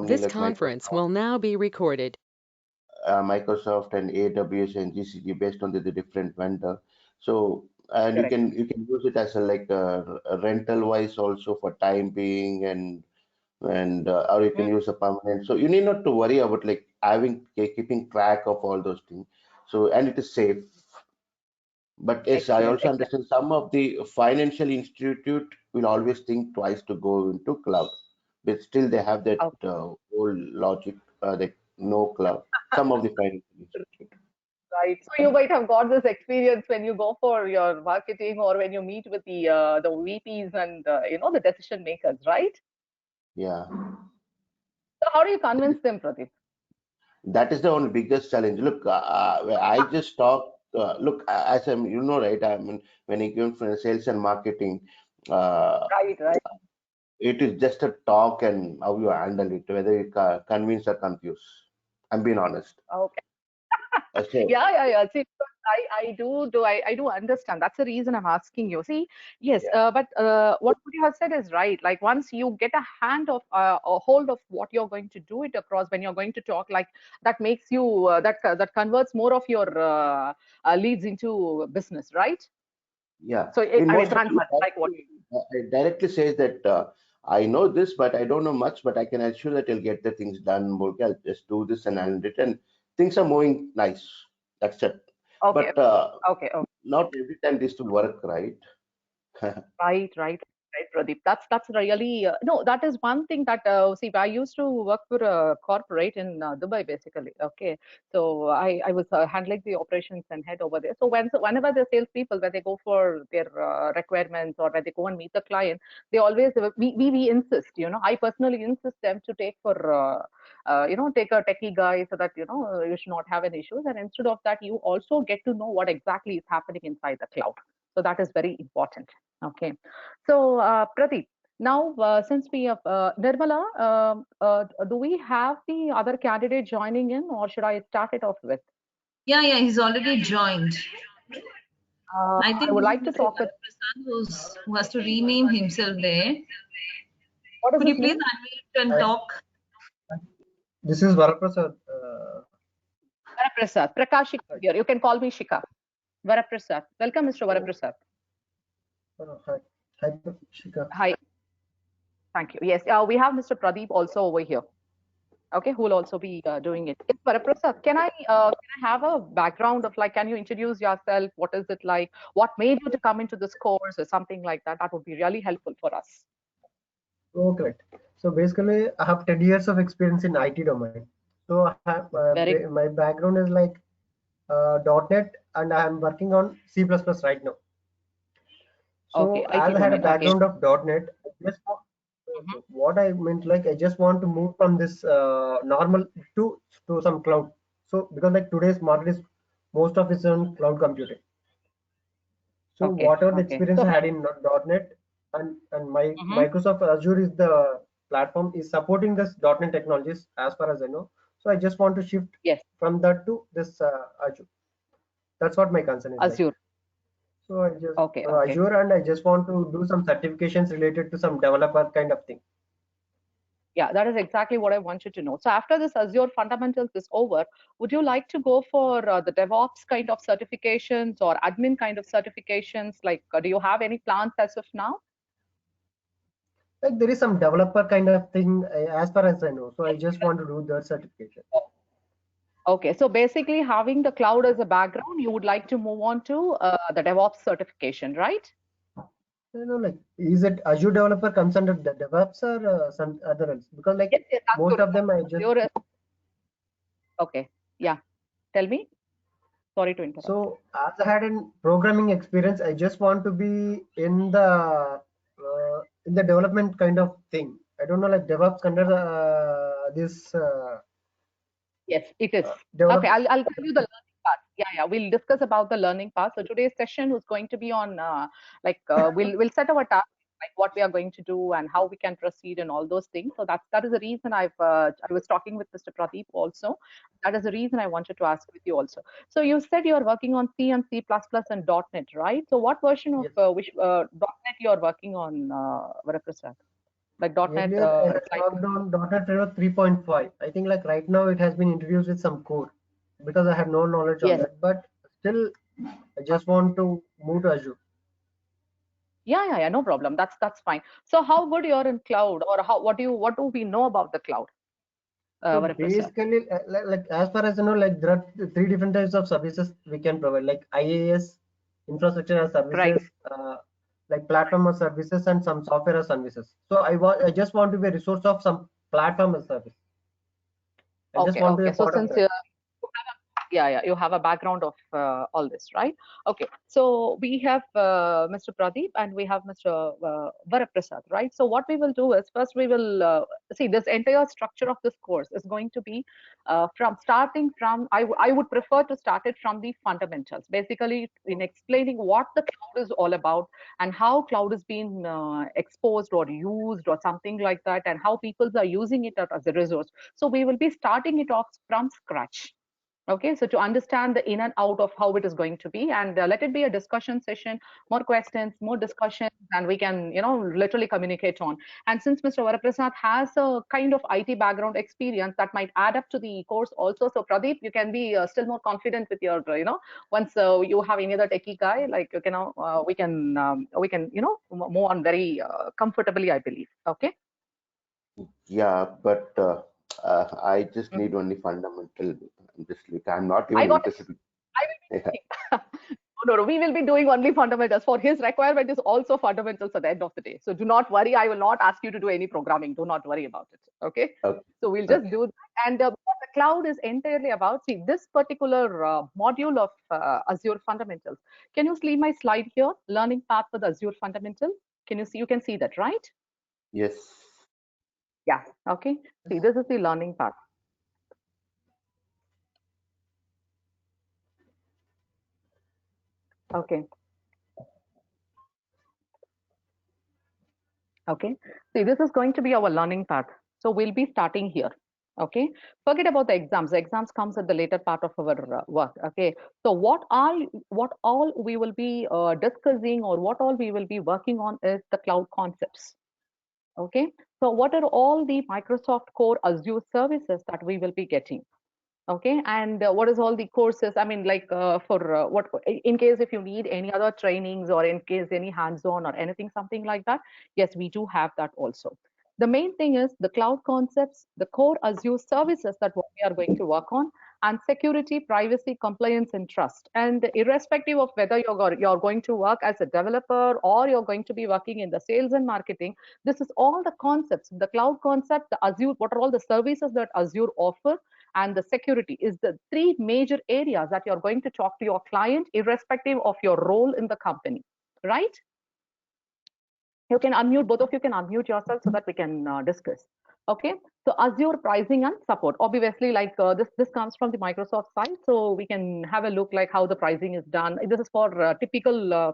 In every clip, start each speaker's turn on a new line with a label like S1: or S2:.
S1: company
S2: This
S1: like
S2: conference
S1: Microsoft,
S2: will now be recorded.
S1: Microsoft and AWS and GCP based on the different vendor. So and
S3: Correct.
S1: you can use it as a rental wise also for time being and or you can use a permanent. So you need not to worry about like keeping track of all those things. So and it is safe. But yes, I
S3: Excellent.
S1: also
S3: Excellent.
S1: understand some of the financial institute will always think twice to go into cloud, but still they have that
S3: Okay.
S1: old logic that no cloud. Some of the financial institute.
S3: Right. So you might have got this experience when you go for your marketing or when you meet with the VPs and the decision makers, right?
S1: Yeah,
S3: So how do you convince them, Pradeep?
S1: that is the only biggest challenge. Look, I just talk. Look, as I'm, you know, right? I mean, when I came from sales and marketing, uh,
S3: Right, right.
S1: it is just a talk and how you handle it, whether you convince or confuse. I'm being honest.
S3: Okay.
S1: So
S3: Yeah, yeah, yeah. See, because I do understand. That's the reason I'm asking you. See, yes,
S1: yeah.
S3: but what you have said is right. Like once you get a hold of what you're going to do it across when you're going to talk, like that makes you that converts more of your leads into business, right?
S1: Yeah,
S3: So
S1: in
S3: I mean,
S1: most of
S3: transfer, like what?
S1: it directly says that I know this, but I don't know much, but I can assure that you'll get the things done. Murgi. I'll just do this and I'll do it, and things are moving nice. That's it.
S3: Okay,
S1: But
S3: okay, okay.
S1: not every time this will work, right?
S3: Right, right, right, Pradeep. That's really no. That is one thing that see. I used to work for a corporate in Dubai, basically. Okay, so I was handling the operations and head over there. So whenever the salespeople when they go for their requirements or when they go and meet the client, they always we insist. I personally insist them to take for. Take a techie guy so that you should not have any issues. And instead of that, you also get to know what exactly is happening inside the cloud. So that is very important. Okay. So, Pradeep, now since we have Nirmala, do we have the other candidate joining in, or should I start it off with?
S4: Yeah, yeah, he's already joined. I
S3: I
S4: think
S3: would
S4: this is
S3: like to
S4: Mr.
S3: talk with.
S4: Prasad who has to rename himself there.
S3: What is
S4: Could you
S3: his
S4: please
S3: name?
S4: unmute and
S5: Hi,
S4: talk?
S5: this is Varaprasad.
S3: Varaprasad. Prakashik
S5: Hi.
S3: here. You can call me Shika. Varaprasad. Welcome, Mr.
S5: Oh,
S3: Varaprasad.
S5: hi. Hi, Shika.
S3: Hi. Thank you. Yes, we have Mr. Pradeep also over here. Okay, who will also be doing it. Yes, Varaprasad, can I have a background of like, can you introduce yourself? What is it like? What made you to come into this course or something like that? That would be really helpful for us.
S5: Oh, correct. So basically, I have 10 years of experience in IT domain. So I have,
S3: Very
S5: my background is like .NET, and I am working on C++ right now.
S3: okay.
S5: So
S3: IT
S5: as I had a
S3: domain. Okay.
S5: background of .NET,
S3: Mhm.
S5: what I meant like I just want to move from this normal to some cloud. So because like today's market is most of it's on cloud computing. So
S3: Okay.
S5: whatever the
S3: Okay.
S5: experience
S3: So,
S5: I had in .NET and my
S3: mhm.
S5: Microsoft Azure is the platform is supporting this .NET technologies as far as I know. So I just want to shift
S3: Yes,
S5: from that to this Azure. That's what my concern is like.
S3: Azure.
S5: So I just
S3: Okay. Okay.
S5: Azure, and I just want to do some certifications related to some developer kind of thing.
S3: Yeah, that is exactly what I want you to know. So after this Azure fundamentals is over, would you like to go for the DevOps kind of certifications or admin kind of certifications? Like, do you have any plans as of now?
S5: Like there is some developer kind of thing as far as I know. So I just want to do that certification.
S3: Okay, so basically having the cloud as a background, you would like to move on to the DevOps certification, right?
S5: Like is it Azure developer comes under the DevOps or some other else? Because like
S3: Yes, yes,
S5: most
S3: Azure.
S5: of them I just
S3: Azure is, okay, yeah. Tell me. Sorry to interrupt.
S5: so as I had an programming experience, I just want to be in the development kind of thing. I don't know like DevOps under this
S3: Yes, it is. Okay,
S5: develop.
S3: I'll tell you the learning part. Yeah, yeah, we'll discuss about the learning part. So today's session is going to be on we'll set our task, like what we are going to do and how we can proceed and all those things. So that is the reason I was talking with Mr. Pradeep also. That is the reason I wanted to ask with you also. So you said you're working on C and C++ and .NET, right? So what version of
S5: Yes.
S3: which .NET you're working on, Varaprasad? like .NET.
S5: Earlier, I had
S3: It's like
S5: worked on .NET Framework 3.5. I think like right now it has been introduced with some core because I have no knowledge on
S3: yes.
S5: that. But still, I just want to move to Azure.
S3: Yeah, no problem. That's fine. So how good you're in cloud, or what do we know about the cloud,
S5: So
S3: Varaprasad?
S5: basically, like as far as you know, like there are three different types of services we can provide, like IaaS, infrastructure as
S3: Right.
S5: services, like platform as services, and some software as services. So I just want to be a resource of some platform as service. I just want to be
S3: Okay.
S5: a
S3: So
S5: part of
S3: since
S5: that.
S3: yeah, you have a background of all this, right? Okay, so we have Mr. Pradeep and we have Mr. Varaprasad, right? So what we will do is first we will see this entire structure of this course is going to be from starting from I would prefer to start it from the fundamentals, basically in explaining what the cloud is all about and how cloud is being exposed or used or something like that, and how people are using it as a resource. So we will be starting it off from scratch. Okay, so to understand the in and out of how it is going to be, and let it be a discussion session, more questions, more discussions, and we can, literally communicate on. And since Mr. Varaprasad has a kind of IT background experience, that might add up to the course also. So Pradeep, you can be still more confident with your, once you have any other techie guy, like we can, move on very comfortably, I believe. Okay.
S1: Yeah, but I just need only fundamental. I'm not
S3: I
S1: even
S3: got it.
S1: interested.
S3: I will be no, we will be doing only fundamentals. For his requirement is also fundamentals at the end of the day. So do not worry. I will not ask you to do any programming. Do not worry about it. Okay.
S1: Okay,
S3: So we'll just
S1: okay.
S3: do that. And what the cloud is entirely about. See, this particular module of Azure fundamentals. Can you see my slide here? Learning path with Azure fundamental. Can you see? You can see that, right?
S1: Yes.
S3: Yeah. Okay. See, this is the learning path. Okay. Okay. See, this is going to be our learning path. So we'll be starting here. Okay. Forget about the exams. The exams comes at the later part of our work. Okay. So what all we will be discussing, or what all we will be working on, is the cloud concepts. Okay. So what are all the Microsoft Core Azure services that we will be getting? Okay, and what is all the courses? I mean, like for what, in case if you need any other trainings, or in case any hands-on or anything, something like that, yes, we do have that also. The main thing is the cloud concepts, the core Azure services that what we are going to work on, and security, privacy, compliance, and trust. And irrespective of whether you're going to work as a developer, or you're going to be working in the sales and marketing, this is all the concepts, the cloud concept, the Azure, what are all the services that Azure offer, and the security is the three major areas that you're going to talk to your client, irrespective of your role in the company, right? You can unmute, both of you can unmute yourself so that we can discuss. Okay, so Azure pricing and support. Obviously, like this comes from the Microsoft side, so we can have a look like how the pricing is done. This is for typical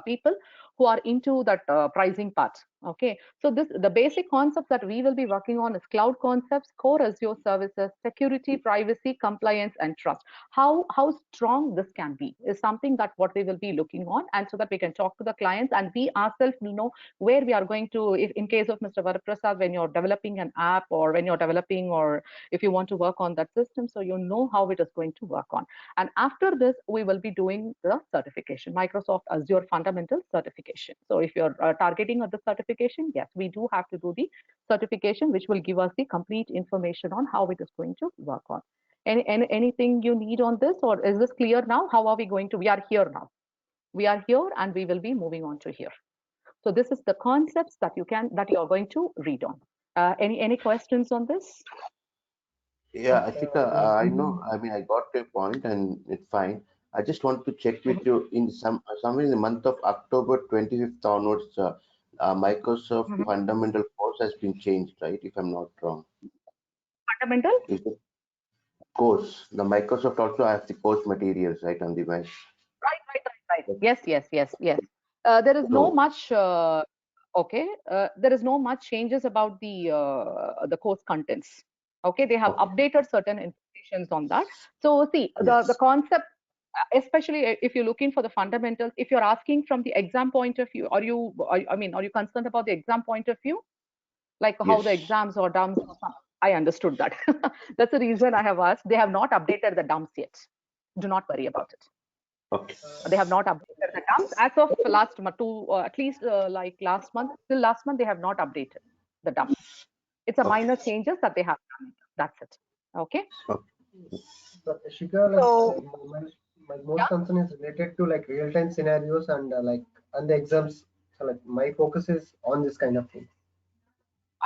S3: people who are into that pricing part. Okay, so the basic concepts that we will be working on is cloud concepts, core Azure services, security, privacy, compliance, and trust. How strong this can be is something that what we will be looking on, and so that we can talk to the clients, and we ourselves will know where we are going to. If in case of Mr. Varaprasad, when you're developing an app, or when you're developing, or if you want to work on that system, so you know how it is going to work on. And after this, we will be doing the certification, Microsoft Azure Fundamental certification. So if you're targeting at the certification, yes, we do have to do the certification, which will give us the complete information on how it is going to work on. Anything you need on this, or is this clear now? How are we going to? We are here now. We are here, and we will be moving on to here. So this is the concepts that you're going to read on. Any questions on this?
S1: Yeah, I think I know. I mean, I got your point, and it's fine. I just want to check with you in somewhere in the month of October 25th onwards. Microsoft
S3: Mhm.
S1: fundamental course has been changed, right? If I'm not wrong.
S3: Fundamental?
S1: Is it course? The Microsoft also has the course materials, right, on the web.
S3: Right. Yes. There is no
S1: So,
S3: much. Okay, there is no much changes about the course contents. Okay, they have
S1: okay,
S3: updated certain informations on that. So see, the
S1: yes.
S3: concept, especially if you're looking for the fundamentals, if you're asking from the exam point of view, I mean, are you concerned about the exam point of view? like how the
S1: Yes.
S3: exams or dumps. I understood that. That's the reason I have asked. They have not updated the dumps yet. Do not worry about it.
S1: Okay.
S3: They have not updated the dumps as of last month, at least like last month. Till last month, they have not updated the dumps. It's a
S1: Okay.
S3: minor changes that they have done. That's it. Okay.
S5: But Shika, like
S3: So
S5: my most
S3: yeah,
S5: concern is related to like real-time scenarios and and the exams. So like my focus is on this kind of thing.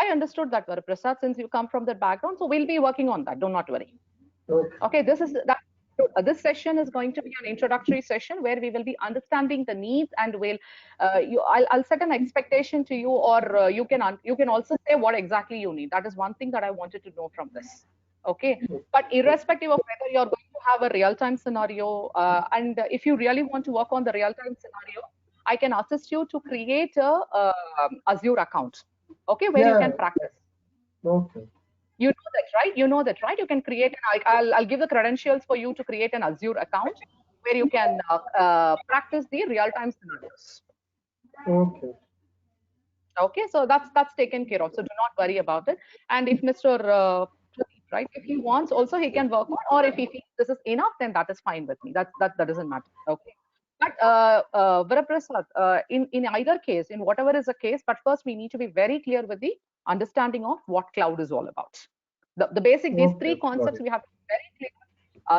S3: I understood that, Prasad, since you come from that background. So we'll be working on that. Do not worry.
S5: Okay.
S3: Okay, this is that. This session is going to be an introductory session where we will be understanding the needs, and I'll set an expectation to you, or you can also say what exactly you need. That is one thing that I wanted to know from this. Okay, but irrespective of whether you're going to have a real-time scenario, and if you really want to work on the real-time scenario, I can assist you to create a Azure account. Okay, where you
S5: Yeah.
S3: can practice.
S5: Okay.
S3: You know that, right? You know that, right? You can create, I'll give the credentials for you to create an Azure account where you can practice the real-time scenarios.
S5: Okay.
S3: Okay, so that's taken care of. So do not worry about it. And if Mr. Pradeep, right, if he wants, also he can work on, or if he feels this is enough, then that is fine with me. That doesn't matter. Okay. But Varaprasad, in either case, in whatever is the case, but first we need to be very clear with the understanding of what cloud is all about. The basic, these
S5: Okay.
S3: three
S5: Got
S3: concepts
S5: it.
S3: we have to be very clear.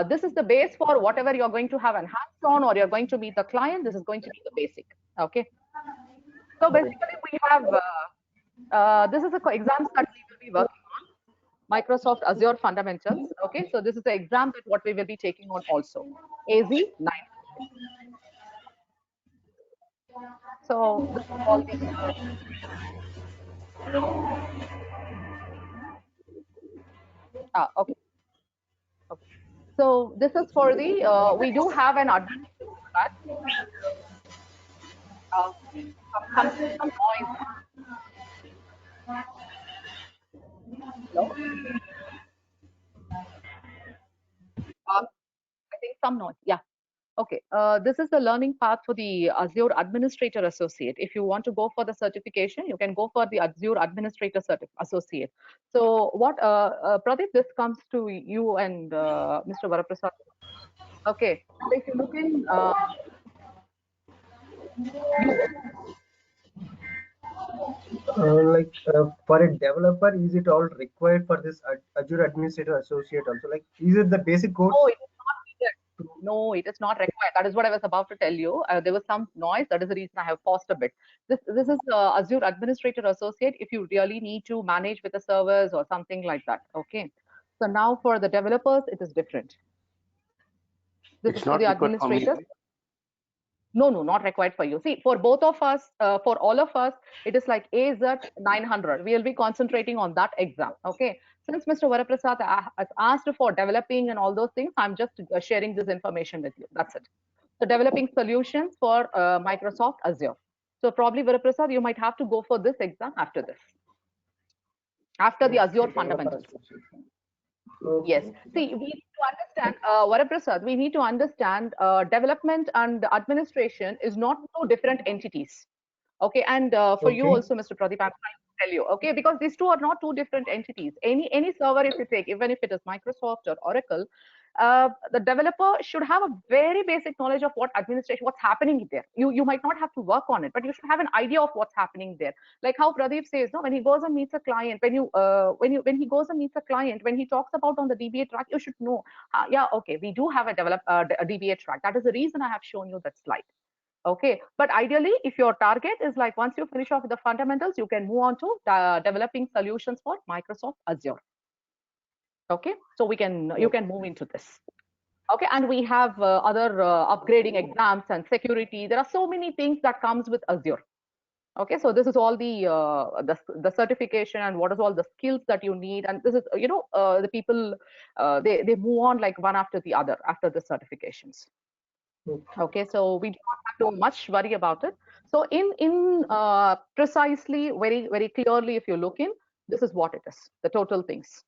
S3: This is the base for whatever you're going to have an hands-on, or you're going to meet the client. This is going to be the basic. Okay. So basically, we have this is the exams that we will be working on. Microsoft Azure Fundamentals. Okay, so this is the exam that what we will be taking on also. AZ9. So this is all the okay. Okay. So this is for the we do have an admin for that. Some noise. Hello. I think some noise. Yeah. Okay, this is the learning path for the Azure Administrator Associate. If you want to go for the certification, you can go for the Azure Administrator Associate. So what, Pradeep, this comes to you and Mr. Varaprasad. Okay, so if you look in, you,
S5: For a developer, is it all required for this Azure Administrator Associate also? Like, is it the basic
S3: no,
S5: course?
S3: it is not needed. No, it is not required. That is what I was about to tell you. There was some noise. That is the reason I have paused a bit. This is Azure Administrator Associate if you really need to manage with the servers or something like that. Okay. So now for the developers, it is different. This is
S1: It's
S3: for the
S1: not required for me.
S3: administrators. No, no, not required for you. See, for both of us, for all of us, it is like AZ 900. We'll be concentrating on that exam. Okay. Since Mr. Varaprasad has asked for developing and all those things, I'm just sharing this information with you. That's it. So developing solutions for Microsoft Azure. So probably Varaprasad, you might have to go for this exam after this, after the
S5: Okay,
S3: Azure
S5: developer
S3: fundamentals.
S5: associate.
S3: Yes.
S5: Okay.
S3: See, we need to understand, Varaprasad, we need to understand development and administration is not two different entities. Okay. And for you
S5: Okay.
S3: also, Mr. Pradeep, I'm trying to tell you, okay, because these two are not two different entities. Any server, if you take, even if it is Microsoft or Oracle, the developer should have a very basic knowledge of what administration, what's happening there. You might not have to work on it, but you should have an idea of what's happening there. Like how Pradeep says, no, when he goes and meets a client, when he goes and meets a client, when he talks about on the DBA track, you should know, yeah, okay, we do have a DBA track. That is the reason I have shown you that slide. Okay, but ideally, if your target is like once you finish off with the fundamentals, you can move on to developing solutions for Microsoft Azure. Okay, so you can move into this. Okay, and we have other upgrading exams and security. There are so many things that comes with Azure. Okay, so this is all the certification and what is all the skills that you need, and this is the people they move on like one after the other after the certifications. Okay, so we do not have to much worry about it. So in precisely, very clearly, if you look in, this is what it is, the total things.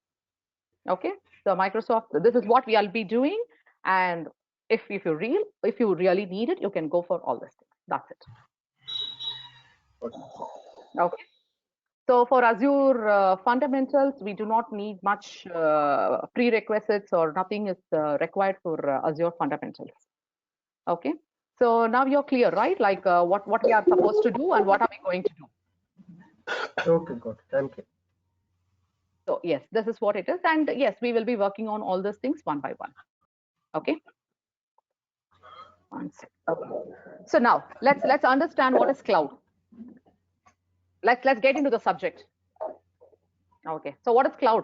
S3: Okay, so Microsoft, this is what we'll be doing, and if you really need it, you can go for all these things. That's it. Okay. So for Azure fundamentals, we do not need much prerequisites or nothing is required for Azure fundamentals. Okay. So now you're clear, right? Like what we are supposed to do and what are we going to do?
S5: Okay, good. Thank you.
S3: So yes, this is what it is. And yes, we will be working on all those things one by one. Okay. Okay. So now let's understand what is cloud. Let's get into the subject. Okay. So what is cloud?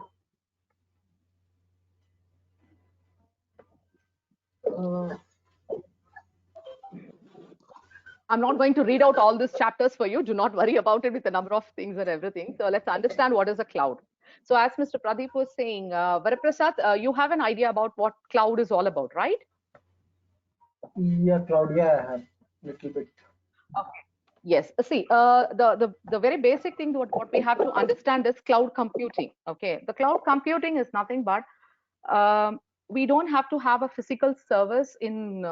S3: I'm not going to read out all these chapters for you. Do not worry about it with the number of things and everything. So let's understand what is a cloud. So as Mr. Pradeep was saying, Varaprasad, you have an idea about what cloud is all about, right?
S5: Yeah, Claudia, I have little bit.
S3: Okay. Yes. See, the very basic thing what we have to understand is cloud computing. Okay. The cloud computing is nothing but we don't have to have a physical service in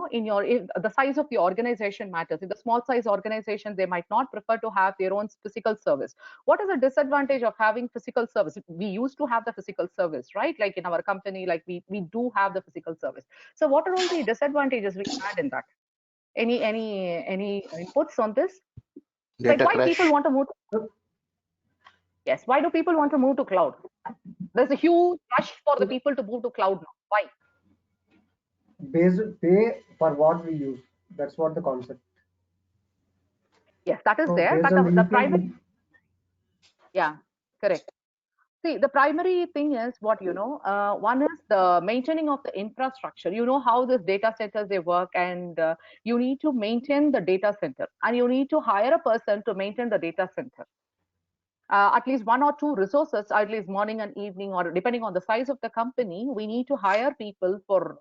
S3: in the size of the organization matters. In the small size organization, they might not prefer to have their own physical service. What is the disadvantage of having physical service? We used to have the physical service, right? Like in our company, like we do have the physical service. So what are all the disadvantages we had in that? Any inputs on this? Like
S1: Data
S3: why people
S1: crash.
S3: want to move yes, why do people want to move to cloud? There's a huge rush for the people to move to cloud now. Why?
S5: Pay for what we use. That's what the concept.
S3: Yes, that is
S5: So
S3: there,
S5: based
S3: but
S5: on the
S3: the
S5: usage,
S3: primary, yeah, correct. See, the primary thing is what one is the maintaining of the infrastructure. You know how this data centers they work, and you need to maintain the data center, and you need to hire a person to maintain the data center. At least one or two resources, at least morning and evening, or depending on the size of the company, we need to hire people for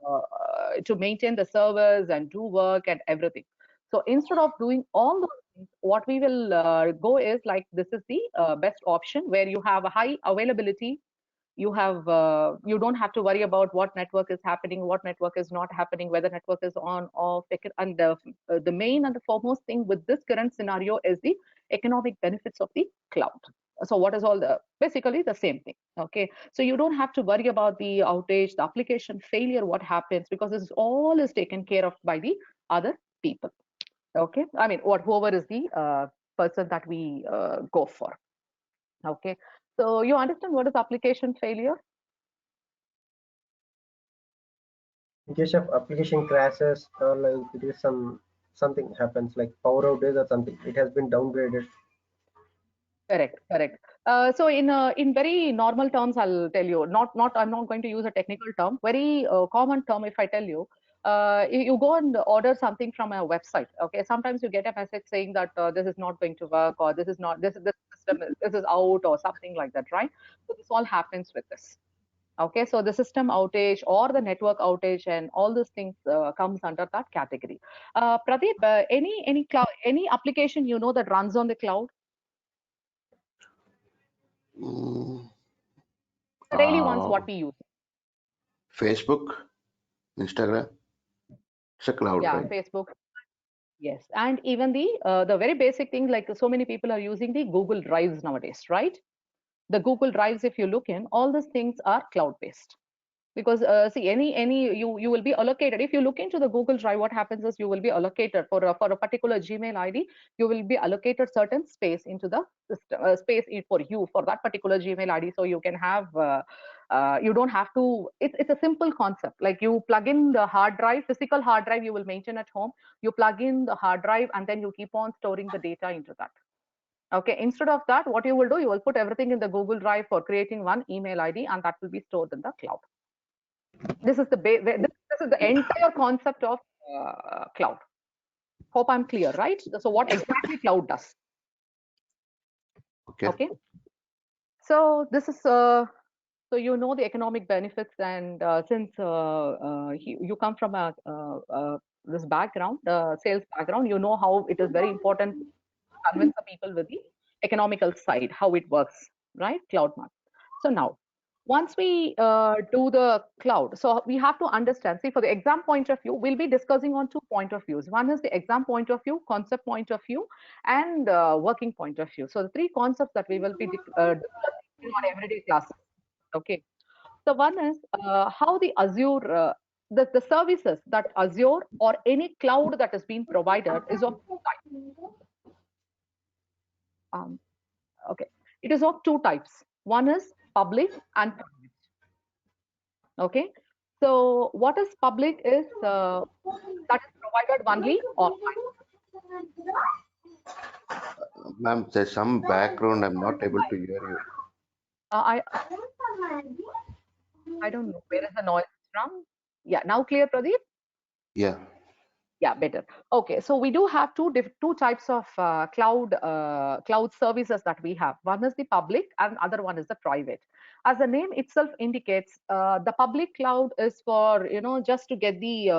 S3: to maintain the servers and do work and everything. So instead of doing all those things, what we will go is like this is the best option where you have a high availability. You don't have to worry about what network is happening, what network is not happening, whether network is on off. And the main and the foremost thing with this current scenario is the economic benefits of the cloud. So what is all the basically the same thing. Okay, so you don't have to worry about the outage, the application failure, what happens, because this all is taken care of by the other people. Okay, I mean whoever is the person that we go for. Okay, so you understand what is application failure?
S5: in case of application crashes or like it is something happens like power outage or something, it has been downgraded.
S3: Correct, correct. So in very normal terms, I'll tell you. I'm not going to use a technical term. Very common term. If I tell you, you go and order something from a website. Okay, sometimes you get a message saying that this is not going to work, or this is not this system this is out, or something like that, right? So this all happens with this. Okay, so the system outage or the network outage and all these things comes under that category. Pradeep, any cloud, any application that runs on the cloud?
S1: Mm,
S3: The daily ones
S1: uh,
S3: what we use.
S1: Facebook, Instagram. It's a cloud,
S3: Yeah,
S1: right?
S3: Facebook. Yes, and even the very basic thing, like so many people are using the Google Drives nowadays, right? The Google Drives, if you look in, all these things are cloud based. Because see, any you will be allocated. If you look into the Google Drive, what happens is you will be allocated for a particular Gmail ID. You will be allocated certain space into the system, for you for that particular Gmail ID. So you can have you don't have to. It's a simple concept. Like you plug in the hard drive, physical hard drive you will maintain at home. You plug in the hard drive and then you keep on storing the data into that. Okay. Instead of that, what you will do, you will put everything in the Google Drive for creating one email ID, and that will be stored in the cloud. This is this is the entire concept of cloud. Hope I'm clear, right? So what exactly cloud does?
S1: Okay.
S3: Okay. So this is so the economic benefits, and since you come from a this background, sales background, you know how it is very important to convince the people with the economical side, how it works, right? Cloud market. So now once we do the cloud, so we have to understand, see, for the exam point of view, we'll be discussing on 2 point of views. One is the exam point of view, concept point of view, and working point of view. So the 3 concepts that we will be discussing on everyday classes. Okay. So one is how the Azure, the services that Azure or any cloud that is being provided is of 2 types. Okay, it is of 2 types. One is public and private. Okay, so what is public is that is provided only offline.
S1: Ma'am, there's some background. I'm not able to hear you.
S3: I don't know where is the noise from. Yeah, now clear, Pradeep?
S1: Yeah.
S3: Yeah, better. Okay, so we do have two types of cloud services that we have. One is the public and other one is the private. As the name itself indicates, the public cloud is for, just to get the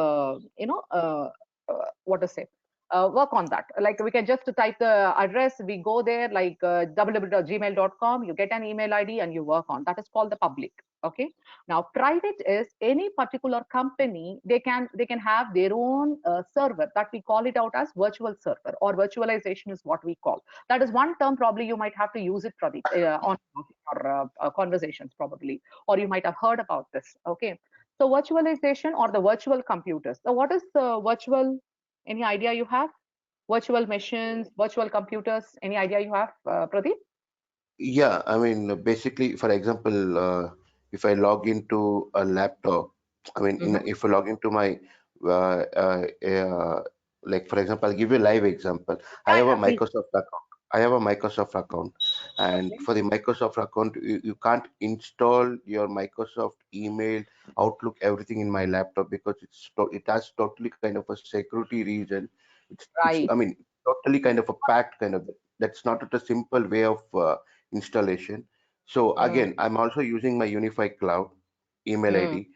S3: what to say, work on that. Like we can just type the address, we go there, like www.gmail.com, you get an email ID and you work on. That is called the public. Okay. Now, private is any particular company, they can have their own server, that we call it out as virtual server, or virtualization is what we call. That is one term probably you might have to use it, Pradeep, on your conversations probably, or you might have heard about this. Okay. So virtualization or the virtual computers. So what is virtual? Any idea you have? Virtual machines, virtual computers. Any idea you have, Pradeep?
S1: Yeah, I mean, basically, for example, if I log into a laptop, I mean, if I log into my, uh, uh, uh, like, for example, I'll give you a live example. I have a
S3: Please.
S1: Microsoft account. I have a Microsoft account, and for the Microsoft account, you can't install your Microsoft email, Outlook, everything in my laptop because it has totally kind of a security reason. It's
S3: Right.
S1: I mean, totally kind of a packed kind of. That's not a simple way of installation. So again, I'm also using my unified cloud email
S3: Mm,
S1: ID,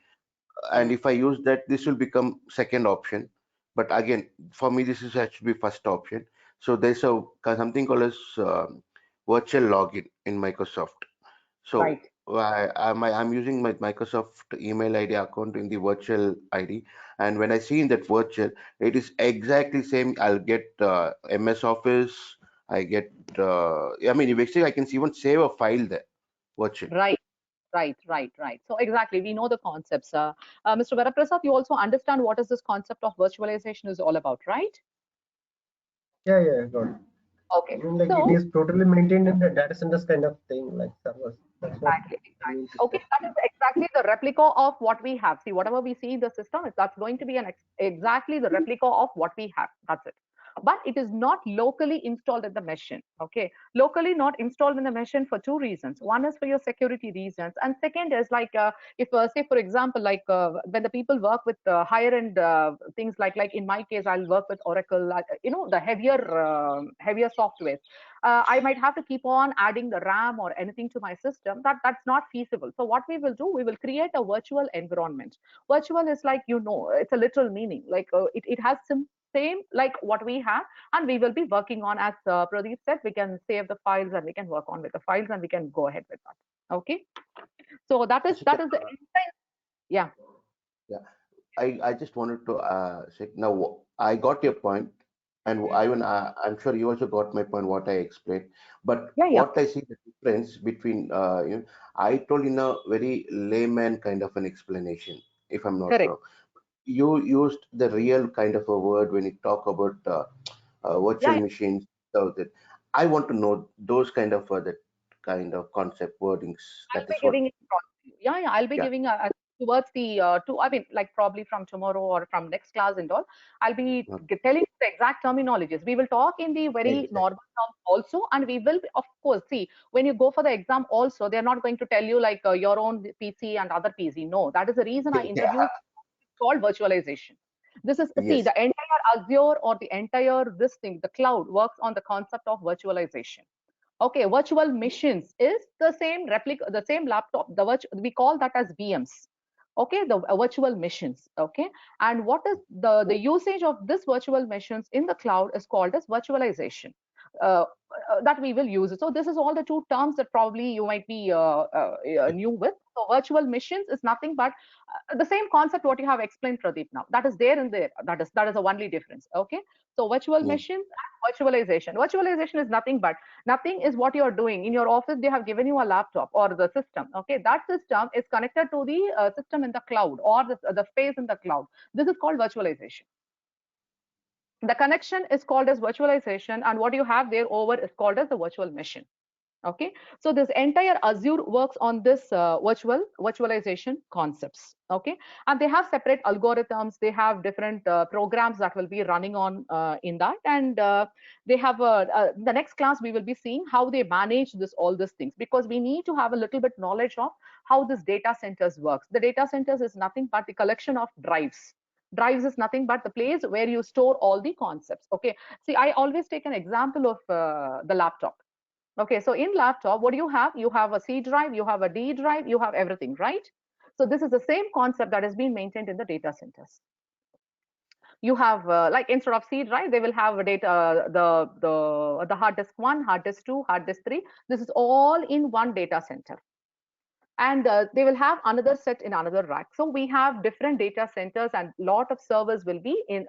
S1: and if I use that, this will become second option. But again, for me, this is actually first option. So there's something called as virtual login in Microsoft. So
S3: right.
S1: I'm using my Microsoft email ID account in the virtual ID, and when I see in that virtual, it is exactly same. I'll get MS Office. I get. I mean, basically, I can even save a file there, virtual.
S3: Right. Right. So exactly, we know the concepts. Mr. Varaprasad, you also understand what is this concept of virtualization is all about, right?
S5: Yeah, got it.
S3: Okay.
S5: I mean, like it
S3: So
S5: is totally maintained in the data centers kind of thing, like servers. That's what
S3: exactly.
S5: I mean to
S3: Okay,
S5: say.
S3: that is exactly the replica of what we have. See, whatever we see in the system, that's going to be exactly the replica of what we have. That's it. But it is not locally installed in the machine. Okay, locally not installed in the machine for 2 reasons. One is for your security reasons, and second is like if say for example, like when the people work with higher end things, like in my case, I'll work with Oracle, the heavier software. I might have to keep on adding the RAM or anything to my system. That's not feasible. So what we will do, we will create a virtual environment. Virtual is like, it's a literal meaning. Like it has some same like what we have, and we will be working on, as Pradeep said, we can save the files and we can work on with the files and we can go ahead with that. Okay. So that is
S1: Ashika,
S3: the yeah.
S1: yeah, I just wanted to say now I got your point, and I'm sure you also got my point what I explained. But
S3: Yeah.
S1: what I see the difference between I told in a very layman kind of an explanation, if I'm not
S3: Correct.
S1: wrong. You used the real kind of a word when you talk about virtual
S3: Yeah.
S1: machines. So that I want to know those kind of that kind of concept wordings.
S3: I'll
S1: That
S3: be
S1: is what.
S3: giving it. Yeah. I'll be
S1: Yeah.
S3: giving towards the I mean, like probably from tomorrow or from next class and all. I'll be telling the exact terminologies. We will talk in the very
S1: Exactly.
S3: normal terms also, and we will, of course, see when you go for the exam also, they're not going to tell you like your own PC and other PC. No, that is the reason I
S1: Yeah.
S3: introduced called virtualization. This is, see,
S1: Yes.
S3: the entire Azure or the entire this thing, the cloud works on the concept of virtualization. Okay, virtual machines is the same replica, the same laptop. We call that as VMs. Okay, the virtual machines. Okay, and what is the usage of this virtual machines in the cloud is called as virtualization. Uh, that we will use it. So this is all the two terms that probably you might be new with. So virtual machines is nothing but the same concept what you have explained, Pradeep. Now that is there and there. That is the only difference. Okay. So virtual
S1: Yeah.
S3: machines and virtualization. Virtualization is nothing but nothing is what you are doing in your office. They have given you a laptop or the system. Okay, that system is connected to the system in the cloud or the space in the cloud. This is called virtualization. The connection is called as virtualization, and what you have there over is called as the virtual machine. Okay, so this entire Azure works on this virtualization concepts. Okay, and they have separate algorithms, they have different programs that will be running on in that, and they have the next class we will be seeing how they manage this all these things, because we need to have a little bit knowledge of how this data centers works. The data centers is nothing but the collection of drives. Drives is nothing but the place where you store all the concepts. Okay, see, I always take an example of the laptop. Okay, so in laptop, what do you have? You have a C drive, you have a D drive, you have everything, right? So this is the same concept that has been maintained in the data centers. You have like instead of C drive, they will have a data the hard disk 1, hard disk 2, hard disk 3. This is all in one data center, and they will have another set in another rack. So we have different data centers, and lot of servers will be in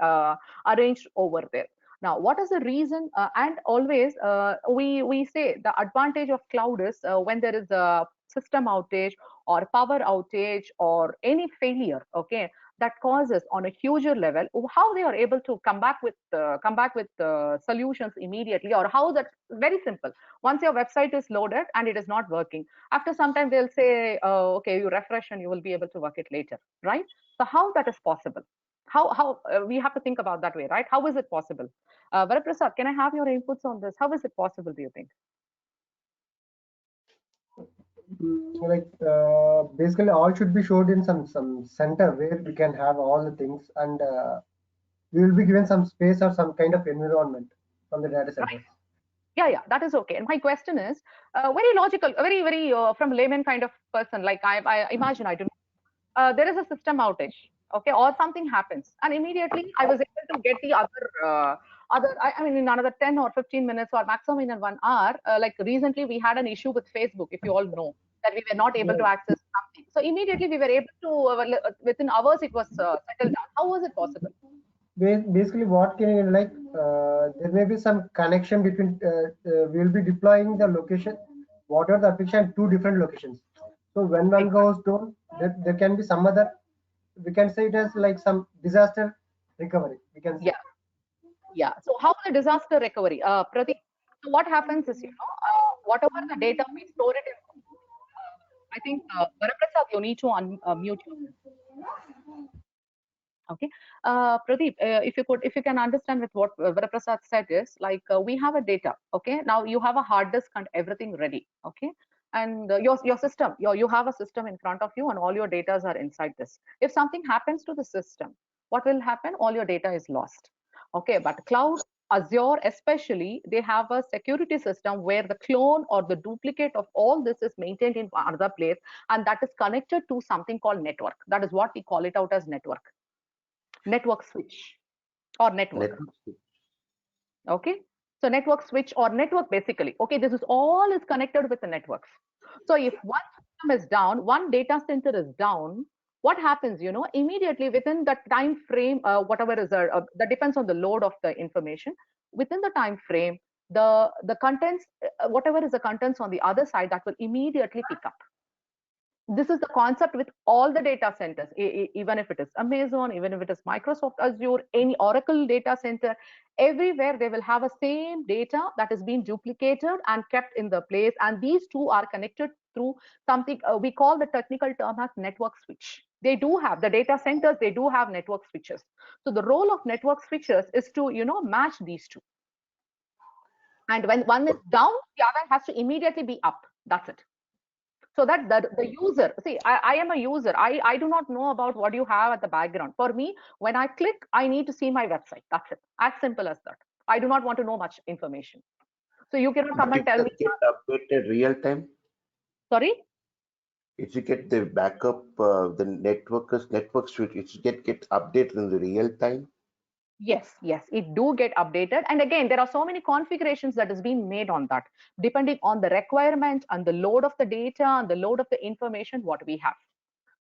S3: arranged over there. Now, what is the reason? And always we say the advantage of cloud is when there is a system outage or power outage or any failure, okay, that causes on a huger level, how they are able to come back with solutions immediately, or how that very simple. Once your website is loaded and it is not working, after some time they'll say, okay, you refresh and you will be able to work it later, right? So how that is possible? How we have to think about that way, right? How is it possible? Varaprasad, can I have your inputs on this? How is it possible, do you think?
S5: Like basically all should be showed in some center where we can have all the things, and we will be given some space or some kind of environment from the data center.
S3: Right. Yeah, that is okay. And my question is very logical, very from layman kind of person. Like I imagine, I do. There is a system outage, okay, or something happens, and immediately I was able to get the other. I mean, in another 10 or 15 minutes, or maximum in 1 hour. Like recently, we had an issue with Facebook, if you all know, that we were not able to access something. So immediately we were able to within hours it was settled down. How was it possible?
S5: Basically what can you like there may be some connection between we will be deploying the location, whatever the application, two different locations. So when one goes down, there can be some other, we can say it as like some disaster recovery, we can say.
S3: Yeah. So how the disaster recovery? Pradeep, so what happens is, whatever the data we store it in. I think Varaprasad, you need to unmute yourself. Okay, Pradeep, if you can understand with what Varaprasad said is like we have a data. Okay, now you have a hard disk and everything ready. Okay, and your system, you have a system in front of you, and all your data are inside this. If something happens to the system, what will happen? All your data is lost. Okay, but cloud, Azure especially, they have a security system where the clone or the duplicate of all this is maintained in another place, and that is connected to something called network. That is what we call it out as network switch or network. Okay, so network switch or network basically. Okay, this is all is connected with the networks. So if one system is down, one data center is down, what happens? Immediately within the time frame, whatever is that depends on the load of the information. Within the time frame, the contents, whatever is the contents on the other side, that will immediately pick up. This is the concept with all the data centers, even if it is Amazon, even if it is Microsoft Azure, any Oracle data center, everywhere they will have a same data that is being duplicated and kept in the place. And these two are connected through something we call the technical term as network switch. They do have the data centers, they do have network switches. So the role of network switches is to, match these two. And when one is down, the other has to immediately be up. That's it. So that the user, see, I am a user. I do not know about what you have at the background. For me, when I click, I need to see my website. That's it. As simple as that. I do not want to know much information. So you cannot come and tell me.
S1: Get updated real time.
S3: Sorry?
S1: If you get the backup, the network switch, it should get updated in the real time.
S3: Yes, yes, it do get updated. And again, there are so many configurations that has been made on that, depending on the requirement and the load of the data and the load of the information what we have.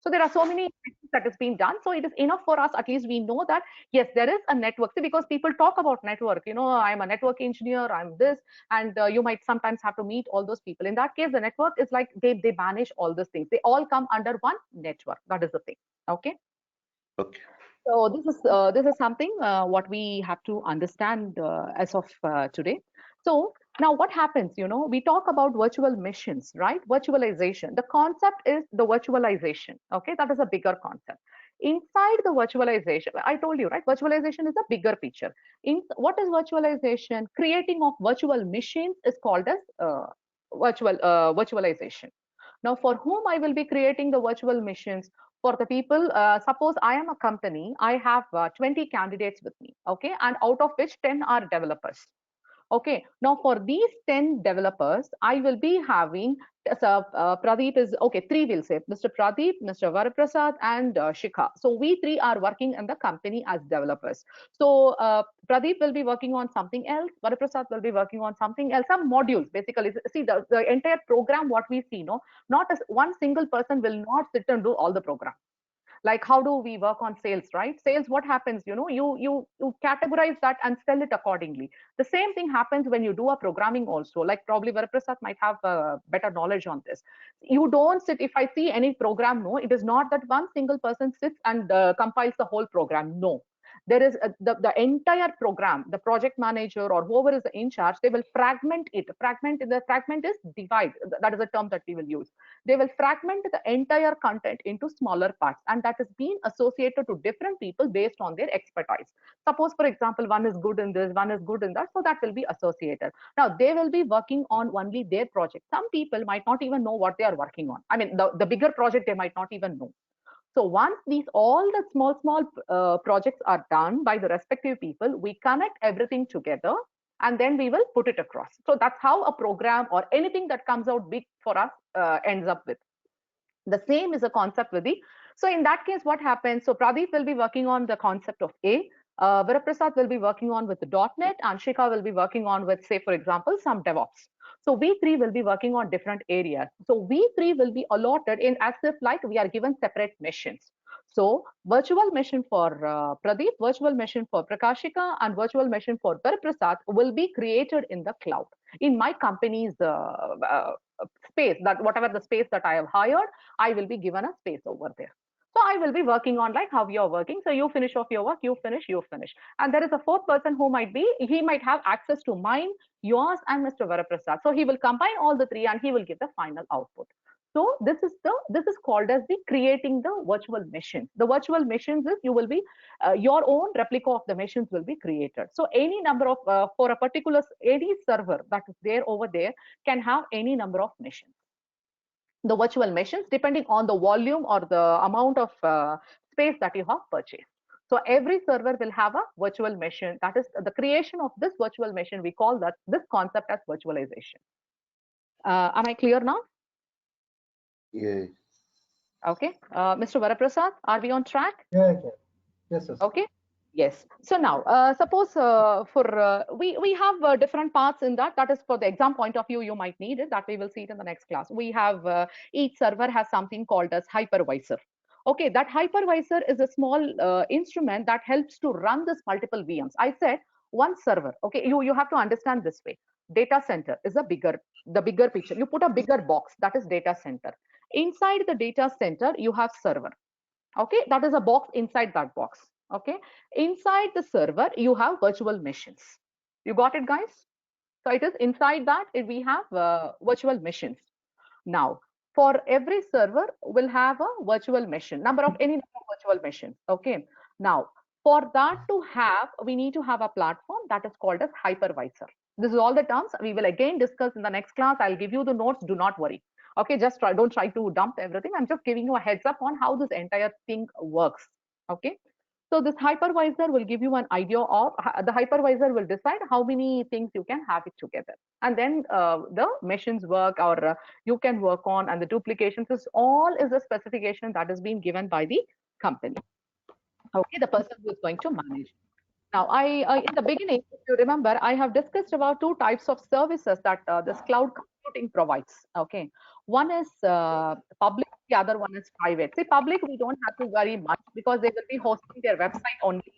S3: So there are so many things that has been done. So it is enough for us, at least we know that, yes, there is a network. See, because people talk about network, I'm a network engineer, I'm this, and you might sometimes have to meet all those people. In that case, the network is like they banish all those things. They all come under one network. That is the thing. Okay.
S1: Okay.
S3: So this is something what we have to understand as of today. So now what happens? We talk about virtual machines, right? Virtualization. The concept is the virtualization. Okay, that is a bigger concept. Inside the virtualization, I told you, right? Virtualization is a bigger picture. In what is virtualization? Creating of virtual machines is called as virtualization. Now, for whom I will be creating the virtual machines? For the people, suppose I am a company, I have 20 candidates with me, okay, and out of which 10 are developers. Okay, now for these 10 developers, I will be having, Pradeep is, okay, three will say, Mr. Pradeep, Mr. Varaprasad, and Shikha. So we three are working in the company as developers. So Pradeep will be working on something else, Varaprasad will be working on something else, some modules, basically. See, the entire program, what we see, not as one single person will not sit and do all the program. Like, how do we work on sales, right? Sales, what happens, you categorize that and sell it accordingly. The same thing happens when you do a programming also. Like, probably Varaprasad might have better knowledge on this. You don't sit, if I see any program, no, it is not that one single person sits and compiles the whole program. No, there is the entire program, the project manager or whoever is in charge, they will fragment it. The fragment is divide. That is a term that we will use. They will fragment the entire content into smaller parts, and that is being associated to different people based on their expertise. Suppose, for example, one is good in this, one is good in that, so that will be associated. Now they will be working on only their project. Some people might not even know what they are working on. I mean, the bigger project they might not even know. So once these all the small projects are done by the respective people, we connect everything together and then we will put it across. So that's how a program or anything that comes out big for us ends up with. The same is a concept with the. So in that case, what happens? So Pradeep will be working on the concept of A. Varaprasad will be working on with the .NET, and Shikha will be working on with, say, for example, some DevOps. So we three will be working on different areas. So we three will be allotted in as if like we are given separate missions. So virtual mission for Pradeep, virtual mission for Prakashika, and virtual mission for Varaprasad will be created in the cloud in my company's space. That whatever the space that I have hired, I will be given a space over there. So I will be working on like how you're working. So you finish off your work, you finish. And there is a fourth person who he might have access to mine, yours, and Mr. Varaprasad. So he will combine all the three and he will give the final output. So this is called as the creating the virtual machines. The virtual machines is you will be your own replica of the machines will be created. So any number of for a particular any server that is there over there can have any number of machines. The virtual machines depending on the volume or the amount of space that you have purchased. So every server will have a virtual machine. That is the creation of this virtual machine. We call that this concept as virtualization. Am I clear now?
S1: Yes.
S3: Okay. Mr. Varaprasad, are we on track?
S5: Yeah. Yes.
S3: Okay. Yes. So now, suppose we have different parts in that. That is for the exam point of view, you might need it. That we will see it in the next class. We have each server has something called as hypervisor. Okay, that hypervisor is a small instrument that helps to run this multiple VMs. I said one server. Okay, you have to understand this way. Data center is the bigger picture. You put a bigger box, that is data center. Inside the data center, you have server. Okay, that is a box inside that box. Okay, inside the server you have virtual machines. You got it, guys? So it is inside that we have virtual machines. Now for every server will have a virtual machine, number of any number of virtual machines. Okay, now for that to have, we need to have a platform that is called as hypervisor. This is all the terms we will again discuss in the next class. I'll give you the notes, do not worry. Okay, just don't try to dump everything. I'm just giving you a heads up on how this entire thing works. Okay, so this hypervisor will give you an idea of, the hypervisor will decide how many things you can have it together. And then the machines work, or you can work on, and the duplications is all is a specification that is being given by the company. Okay, the person who is going to manage. Now, in the beginning, if you remember, I have discussed about two types of services that this cloud computing provides. Okay, one is public, the other one is private. See, public, we don't have to worry much because they will be hosting their website only,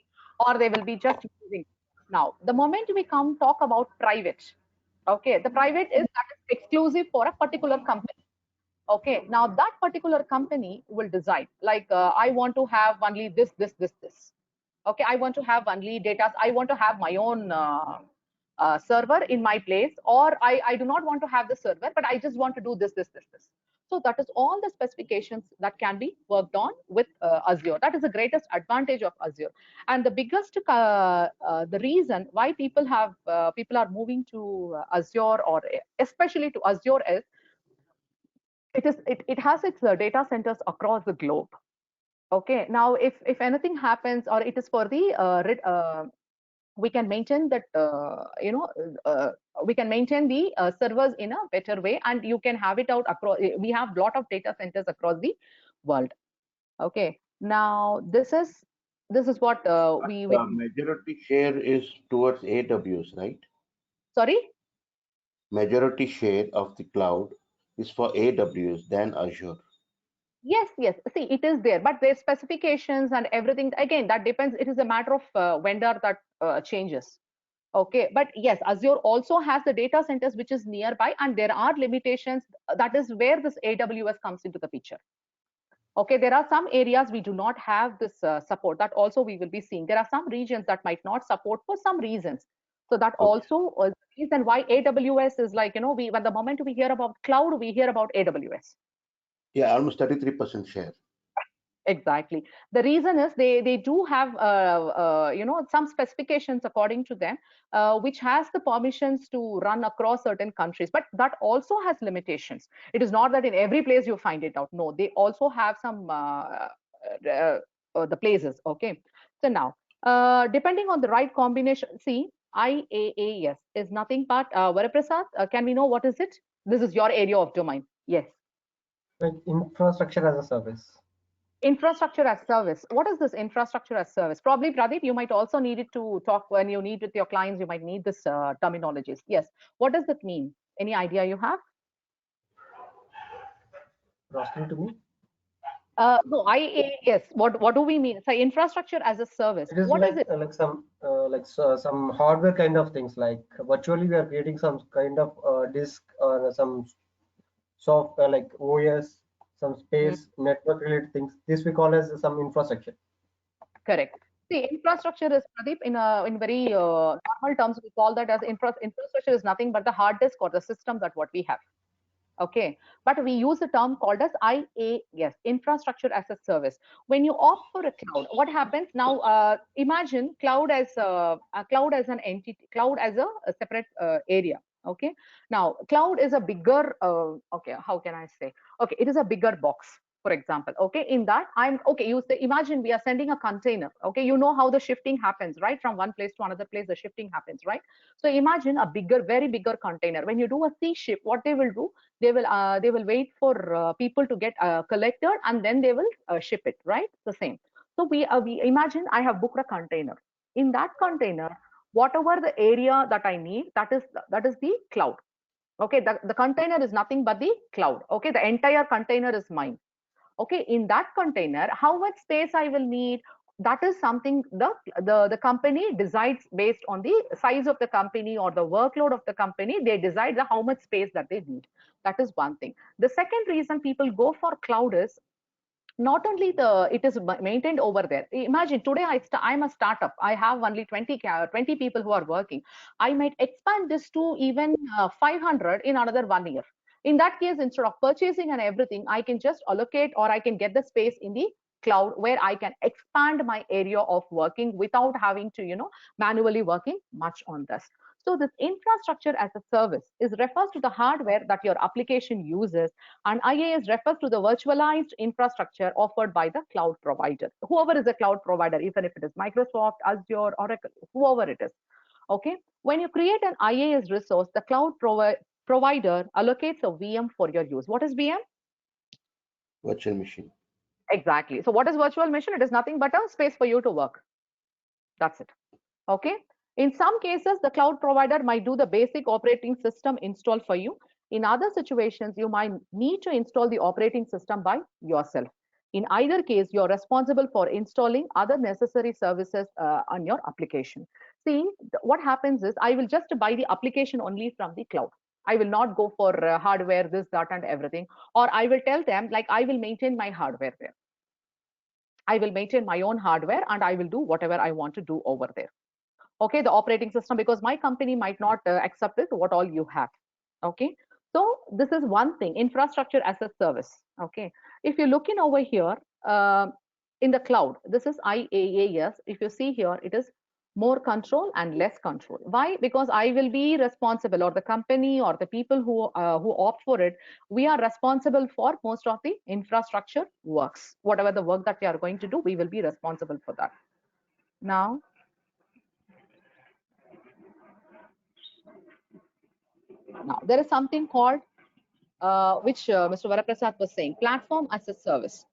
S3: or they will be just using. Now, the moment we come talk about private, okay, the private is that is exclusive for a particular company. Okay, now that particular company will decide, like, I want to have only this. Okay, I want to have only data. I want to have my own server in my place, or I do not want to have the server, but I just want to do this. So that is all the specifications that can be worked on with Azure. That is the greatest advantage of Azure. And the biggest, the reason why people are moving to Azure, or especially to Azure, is it has its data centers across the globe. Okay, now if anything happens, or it is for the we can maintain that we can maintain the servers in a better way, and you can have it out across. We have lot of data centers across the world. Okay, now this is what we
S1: Majority share is towards AWS, right?
S3: sorry.
S1: Majority share of the cloud is for AWS than Azure.
S3: Yes. See, it is there, but their specifications and everything, again, that depends. It is a matter of vendor that changes. Okay, but yes, Azure also has the data centers which is nearby, and there are limitations. That is where this AWS comes into the picture. Okay, there are some areas we do not have this support. That also we will be seeing. There are some regions that might not support for some reasons. So that
S1: Okay.
S3: also is the reason why AWS is like, we when the moment we hear about cloud, we hear about AWS.
S1: Yeah, almost 33% share.
S3: Exactly. The reason is they do have some specifications according to them, which has the permissions to run across certain countries, but that also has limitations. It is not that in every place you find it out. No, they also have some the places. Okay. So now, depending on the right combination, see, IaaS is nothing but Varaprasad. Can we know what is it? This is your area of domain. Yes.
S5: Like infrastructure as a service.
S3: Infrastructure as service. What is this infrastructure as service? Probably, Pradeep, you might also need it to talk when you need with your clients. You might need this terminologies. Yes. What does that mean? Any idea you have?
S5: Asking to me.
S3: No, IaaS. What do we mean? So infrastructure as a service.
S5: It is
S3: What is
S5: like
S3: it?
S5: some hardware kind of things. Like virtually, we are creating some kind of disk or some software like OS, some
S3: Hmm.
S5: space network related things. This we call as some infrastructure.
S3: Correct. See, infrastructure is, Pradeep, in very normal terms, we call that as infrastructure is nothing but the hard disk or the system that what we have. Okay, but we use a term called as IaaS, infrastructure as a service. When you opt for a cloud, what happens now? Imagine cloud as a cloud as an entity, cloud as a separate area. Okay, now cloud is a bigger. Okay, how can I say? Okay, it is a bigger box. For example, okay, in that I'm okay. You say, imagine we are sending a container. Okay, you know how the shifting happens, right? From one place to another place, the shifting happens, right? So imagine a bigger, very bigger container. When you do a sea ship, what they will do? They will wait for people to get collected, and then they will ship it, right? The same. So we imagine I have booked a container. In that container, whatever the area that I need, that is the cloud. Okay, the container is nothing but the cloud. Okay, the entire container is mine. Okay, in that container, how much space I will need, that is something the company decides based on the size of the company or the workload of the company. They decide how much space that they need. That is one thing. The second reason people go for cloud is not only it is maintained over there. Imagine today I'm a startup. I have only 20 people who are working. I might expand this to even 500 in another 1 year. In that case, instead of purchasing and everything, I can just allocate, or I can get the space in the cloud where I can expand my area of working without having to manually working much on this. So this infrastructure as a service is refers to the hardware that your application uses, and IaaS refers to the virtualized infrastructure offered by the cloud provider. Whoever is a cloud provider, even if it is Microsoft, Azure, Oracle, whoever it is. Okay. When you create an IaaS resource, the cloud provider allocates a VM for your use. What is VM?
S1: Virtual machine.
S3: Exactly. So what is virtual machine? It is nothing but a space for you to work. That's it. Okay. In some cases, the cloud provider might do the basic operating system install for you. In other situations, you might need to install the operating system by yourself. In either case, you're responsible for installing other necessary services on your application. See, what happens is I will just buy the application only from the cloud. I will not go for hardware, this, that, and everything. Or I will tell them, like, I will maintain my hardware there. I will maintain my own hardware and I will do whatever I want to do over there. Okay, the operating system, because my company might not accept it, what all you have. Okay, so this is one thing, infrastructure as a service. Okay, if you look in over here in the cloud, this is IaaS. If you see here, it is more control and less control. Why? Because I will be responsible, or the company or the people who opt for it, we are responsible for most of the infrastructure works. Whatever the work that we are going to do, we will be responsible for that. Now, there is something called, which Mr. Varaprasad was saying, platform as a service.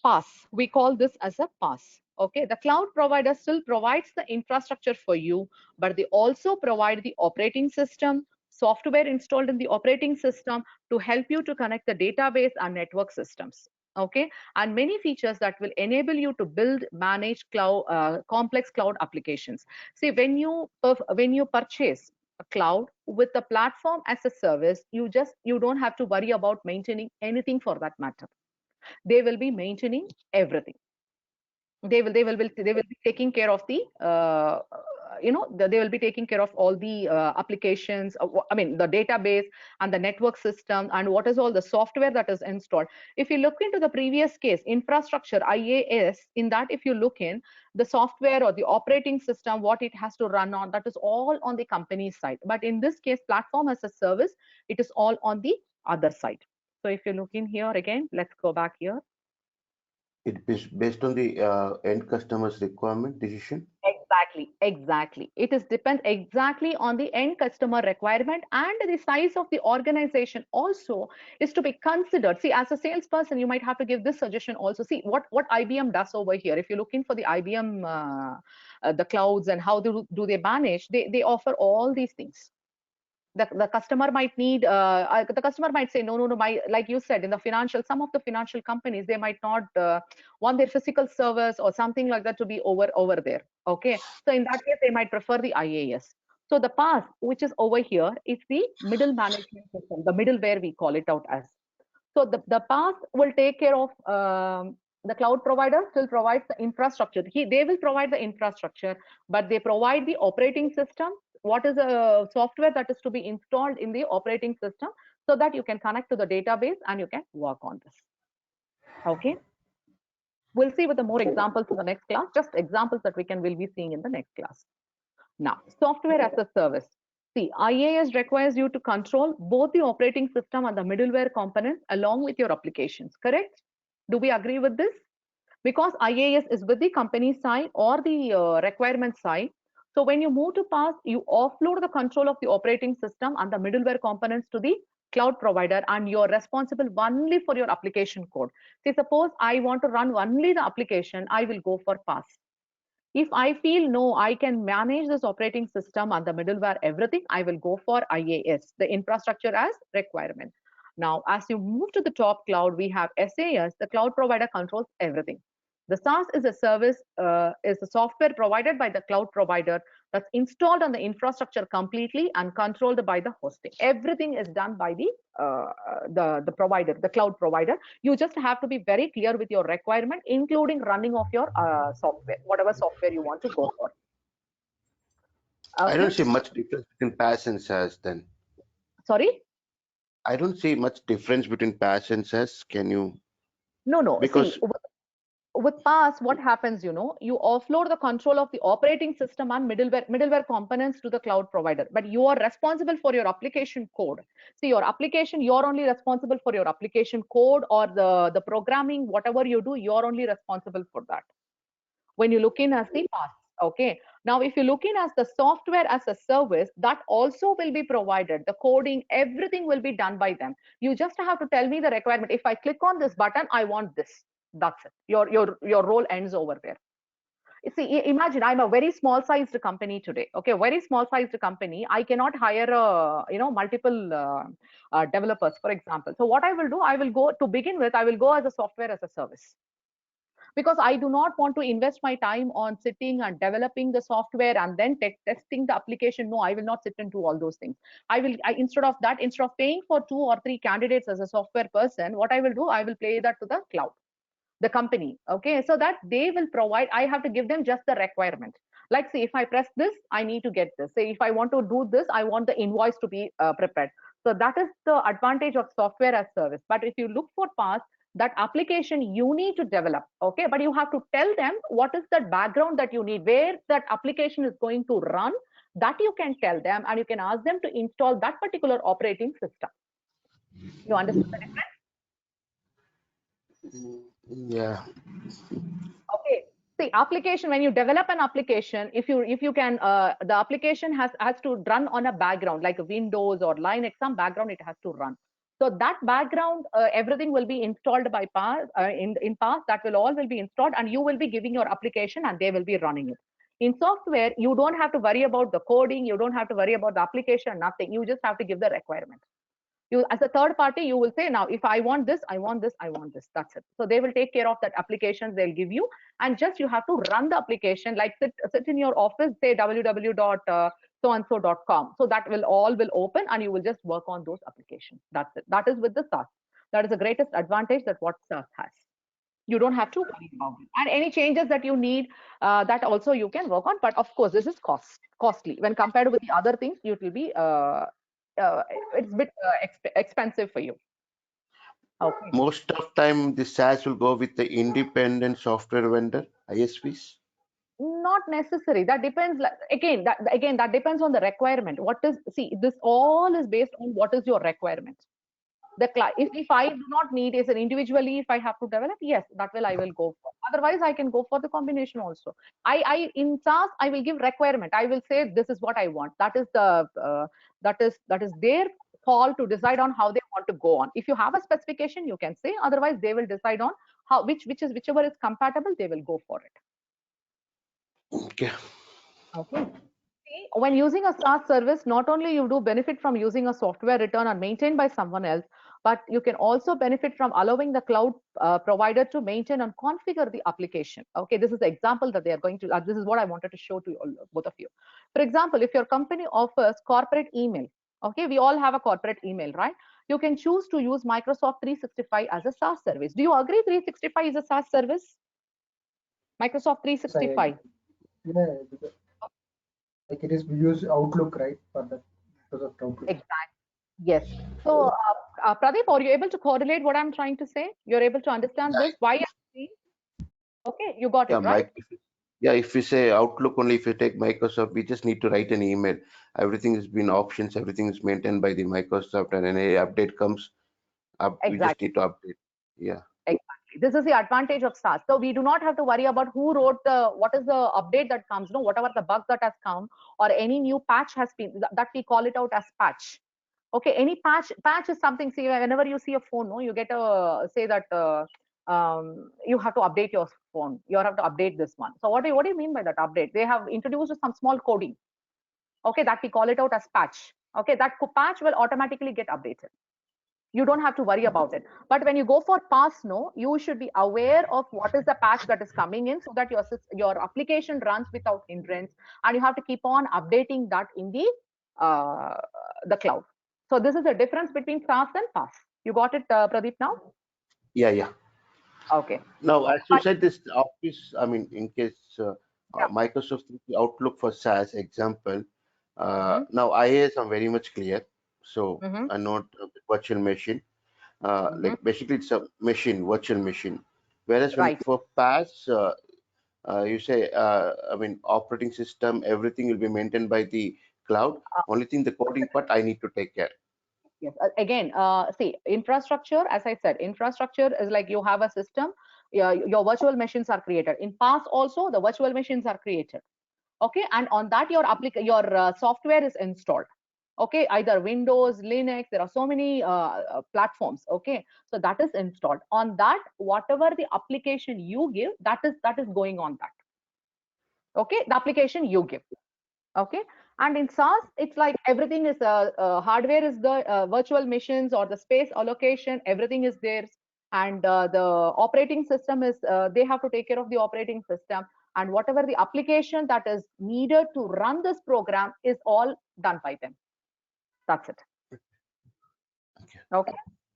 S3: PaaS. We call this as a PaaS. Okay, the cloud provider still provides the infrastructure for you, but they also provide the operating system, software installed in the operating system to help you to connect the database and network systems. Okay, and many features that will enable you to build, manage cloud, complex cloud applications. See, when you purchase a cloud with the platform as a service, you don't have to worry about maintaining anything for that matter. They will be maintaining everything. They will be taking care of the they will be taking care of all the applications, I mean the database and the network system and what is all the software that is installed. If you look into the previous case, infrastructure, IaaS, in that if you look in the software or the operating system, what it has to run on, that is all on the company side. But in this case, platform as a service, it is all on the other side. So if you look in here again, let's go back here.
S1: It is based on the end customer's requirement decision.
S3: Exactly. It is depend exactly on the end customer requirement, and the size of the organization also is to be considered. See, as a salesperson, you might have to give this suggestion also. See what IBM does over here. If you're looking for the IBM, the clouds and how do they manage, they offer all these things. The customer might need the customer might say no, like you said, in the financial, some of the financial companies, they might not want their physical servers or something like that to be over there. Okay, so in that case they might prefer the IaaS. So the PaaS, which is over here, is the middle management system, the middleware we call it out as. So the PaaS will take care of the cloud provider still provides the infrastructure. They will provide the infrastructure, but they provide the operating system. What is a software that is to be installed in the operating system so that you can connect to the database and you can work on this. Okay. We'll see with the more examples in the next class, just examples that we'll be seeing in the next class. Now, software as a service. See, IaaS requires you to control both the operating system and the middleware components along with your applications, correct? Do we agree with this? Because IaaS is with the company side or the requirement side. So when you move to PaaS, you offload the control of the operating system and the middleware components to the cloud provider, and you're responsible only for your application code. See, suppose I want to run only the application, I will go for PaaS. If I feel no, I can manage this operating system and the middleware, everything, I will go for IaaS, the infrastructure as requirement. Now, as you move to the top cloud, we have SaaS, the cloud provider controls everything. The SaaS is a service, is a software provided by the cloud provider that's installed on the infrastructure completely and controlled by the hosting. Everything is done by the provider, the cloud provider. You just have to be very clear with your requirement, including running of your software, whatever software you want to go for. Okay.
S1: I don't see much difference between PaaS and SaaS then.
S3: Sorry?
S1: I don't see much difference between PaaS and SaaS. Can you?
S3: No.
S1: Because
S3: See, with PaaS, what happens, you offload the control of the operating system and middleware components to the cloud provider, but you are responsible for your application code. See, your application, you're only responsible for your application code or the programming, whatever you do, you're only responsible for that. When you look in as the PaaS, okay. Now, if you look in as the software as a service, that also will be provided. The coding, everything will be done by them. You just have to tell me the requirement. If I click on this button, I want this. That's it. Your role ends over there. See, imagine I'm a very small sized company today. Okay, very small sized company. I cannot hire multiple developers, for example. So what I will do, I will go to begin with. I will go as a software as a service, because I do not want to invest my time on sitting and developing the software and then testing the application. No, I will not sit and do all those things. Instead of that, instead of paying for 2 or 3 candidates as a software person, what I will do, I will play that to the cloud, the company. Okay, so that they will provide, I have to give them just the requirement. Like, say, if I press this, I need to get this. Say, if I want to do this, I want the invoice to be prepared. So that is the advantage of software as service. But if you look for PaaS, that application you need to develop, okay, but you have to tell them what is the background that you need, where that application is going to run, that you can tell them, and you can ask them to install that particular operating system. You understand the difference?
S1: Yeah.
S3: Okay. See, application, when you develop an application, if you can, the application has to run on a background like Windows or Linux, some background it has to run. So that background, everything will be installed by PaaS, in PaaS, that will be installed, and you will be giving your application and they will be running it. In software, you don't have to worry about the coding, you don't have to worry about the application, nothing. You just have to give the requirement. You, as a third party, you will say, now if I want this, I want this, I want this, that's it. So they will take care of that application, they'll give you, and just you have to run the application, like sit in your office, say www.soandso.com. So that will open and you will just work on those applications. That's it. That is with the SaaS. That is the greatest advantage that what SaaS has. You don't have to worry about it. And any changes that you need, that also you can work on. But of course, this is costly when compared with the other things. It will be it's a bit expensive for you. Okay.
S1: Most of time, the SaaS will go with the independent software vendor, ISVs.
S3: Not necessary. That depends. Again, that depends on the requirement. What is, see, this all is based on what is your requirement. The if I do not need is an individually, if I have to develop, yes, that will I will go for. Otherwise, I can go for the combination also. I in SaaS, I will give requirement. I will say this is what I want. That is the that is their call to decide on how they want to go on. If you have a specification, you can say. Otherwise, they will decide on how whichever is compatible, they will go for it.
S1: Okay.
S3: Okay. When using a SaaS service, not only you do benefit from using a software written or maintained by someone else, but you can also benefit from allowing the cloud provider to maintain and configure the application. Okay, this is the example that they are going to, this is what I wanted to show to you, both of you. For example, if your company offers corporate email, okay, we all have a corporate email, right? You can choose to use Microsoft 365 as a SaaS service. Do you agree 365 is a SaaS service? Microsoft 365.
S5: Yeah, like it is, we use Outlook, right, for that, because of Outlook.
S3: Exactly. Yes. So, Pradeep, are you able to correlate what I'm trying to say? You're able to understand this? Why? Okay, you got
S1: Yeah,
S3: it, right?
S1: if we say Outlook only, if you take Microsoft, we just need to write an email. Everything has been options, everything is maintained by the Microsoft, and any update comes up, we just
S3: Exactly.
S1: need to update. Yeah.
S3: Exactly. This is the advantage of SaaS. So we do not have to worry about who wrote what is the update that comes, no, whatever the bug that has come or any new patch has been, that we call it out as patch. Okay, any patch is something, see, whenever you see a phone, no, you get a, say that you have to update your phone, you have to update this one. So what do you mean by that update? They have introduced some small coding, okay, that we call it out as patch. Okay, that patch will automatically get updated. You don't have to worry about it. But when you go for PaaS, no, you should be aware of what is the patch that is coming in, so that your application runs without hindrance, and you have to keep on updating that in the cloud. So this is the difference between SaaS and PaaS. You got it, Pradeep, now?
S1: Yeah.
S3: Okay.
S1: Now, as you said, this Office, I mean, in case Microsoft Outlook for SaaS example, now IaaS, I'm very much clear. So I know virtual machine, like basically it's a machine, virtual machine. Whereas when
S3: Right.
S1: for PaaS, you say, I mean, operating system, everything will be maintained by the cloud. Only thing, the coding part, I need to take care.
S3: Yes. Again, see, infrastructure, as I said, infrastructure is like you have a system, your virtual machines are created. In PaaS also, the virtual machines are created. Okay, and on that your software is installed. Okay, either Windows, Linux, there are so many platforms. Okay, so that is installed. On that, whatever the application you give, that is going on that. Okay, the application you give. Okay, and in SaaS, it's like everything is hardware is the virtual machines or the space allocation, everything is theirs, and the operating system is they have to take care of the operating system, and whatever the application that is needed to run this program is all done by them. That's it. Okay,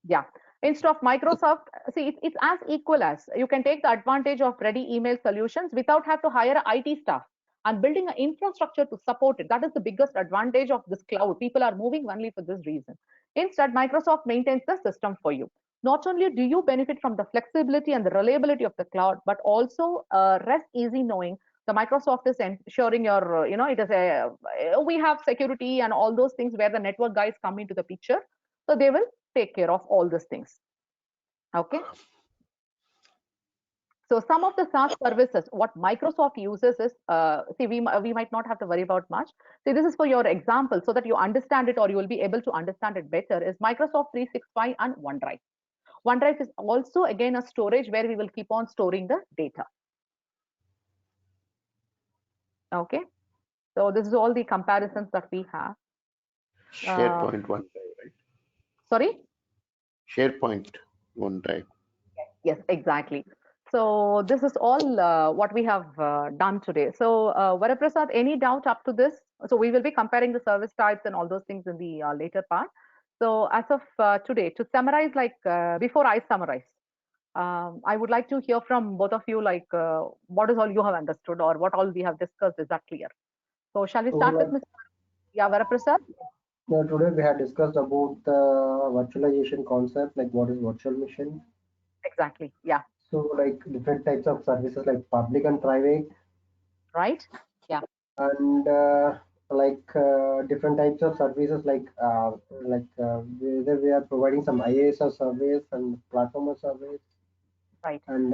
S3: yeah. Instead of Microsoft, see, it's as equal as you can take the advantage of ready email solutions without have to hire a IT staff and building an infrastructure to support it. That is the biggest advantage of this cloud. People are moving only for this reason. Instead, Microsoft maintains the system for you. Not only do you benefit from the flexibility and the reliability of the cloud, but also rest easy knowing the Microsoft is ensuring your, it is a, we have security and all those things where the network guys come into the picture. So they will take care of all these things. Okay. So some of the SaaS services, what Microsoft uses is, see, we might not have to worry about much. See, this is for your example so that you understand it or you will be able to understand it better is Microsoft 365 and OneDrive. OneDrive is also again a storage where we will keep on storing the data. Okay. So this is all the comparisons that we have.
S1: SharePoint OneDrive, right?
S3: Sorry?
S1: SharePoint OneDrive.
S3: Yes, exactly. So this is all what we have done today. So Varaprasad, any doubt up to this? So we will be comparing the service types and all those things in the later part. So as of today, to summarize, like before I summarize, I would like to hear from both of you, like what is all you have understood or what all we have discussed. Is that clear? So shall we
S5: So
S3: start with
S5: like,
S3: Mr. Varaprasad?
S5: today we had discussed about the virtualization concept, like what is virtual machine.
S3: Exactly. Yeah.
S5: So like different types of services like public and private,
S3: Right. Yeah.
S5: and different types of services whether we are providing some IaaS or service and platform or service
S3: Right.
S5: and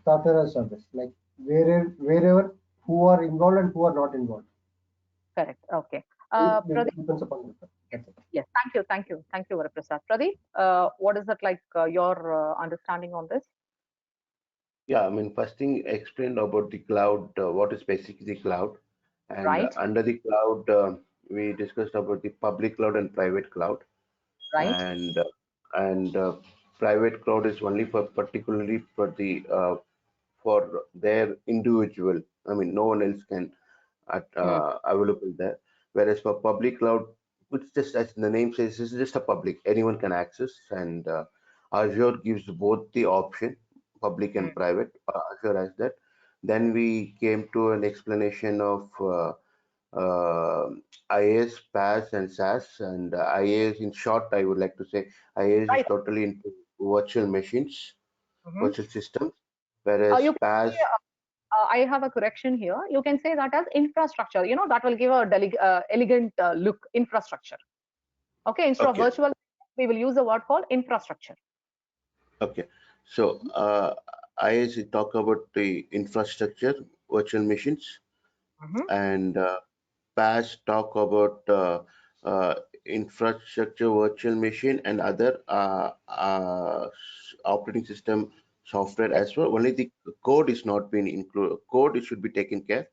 S5: software as service, like wherever who are involved and who are not involved.
S3: Correct. Okay.
S5: It depends upon the that's it.
S3: Yes, thank you, Varaprasad. Pradeep, what is it like your understanding on this?
S1: Yeah, I mean, first thing explained about the cloud, what is basically the cloud, and
S3: Right,
S1: under the cloud, we discussed about the public cloud and private cloud,
S3: right,
S1: and private cloud is only for particularly for their individual. I mean, no one else can
S3: mm,
S1: available there. Whereas for public cloud, which just as the name says, is just a public, anyone can access, and Azure gives both the option, public
S3: mm,
S1: and private. Azure has that. Then we came to an explanation of uh, IaaS, PaaS, and SaaS. And IaaS, in short, I would like to say, IaaS is
S3: right.
S1: totally into virtual machines,
S3: Mhm.
S1: virtual systems, whereas
S3: You can
S1: PaaS.
S3: say, I have a correction here. You can say that as infrastructure. That will give a elegant look. Infrastructure. Okay, instead of
S1: Okay,
S3: virtual, we will use a word called infrastructure.
S1: okay. So IaaS talk about the infrastructure, virtual machines,
S3: Mhm.
S1: and PaaS talk about infrastructure, virtual machine, and other operating system software
S3: Yes.
S1: as well. Only the code is not being included. Code it should be taken care.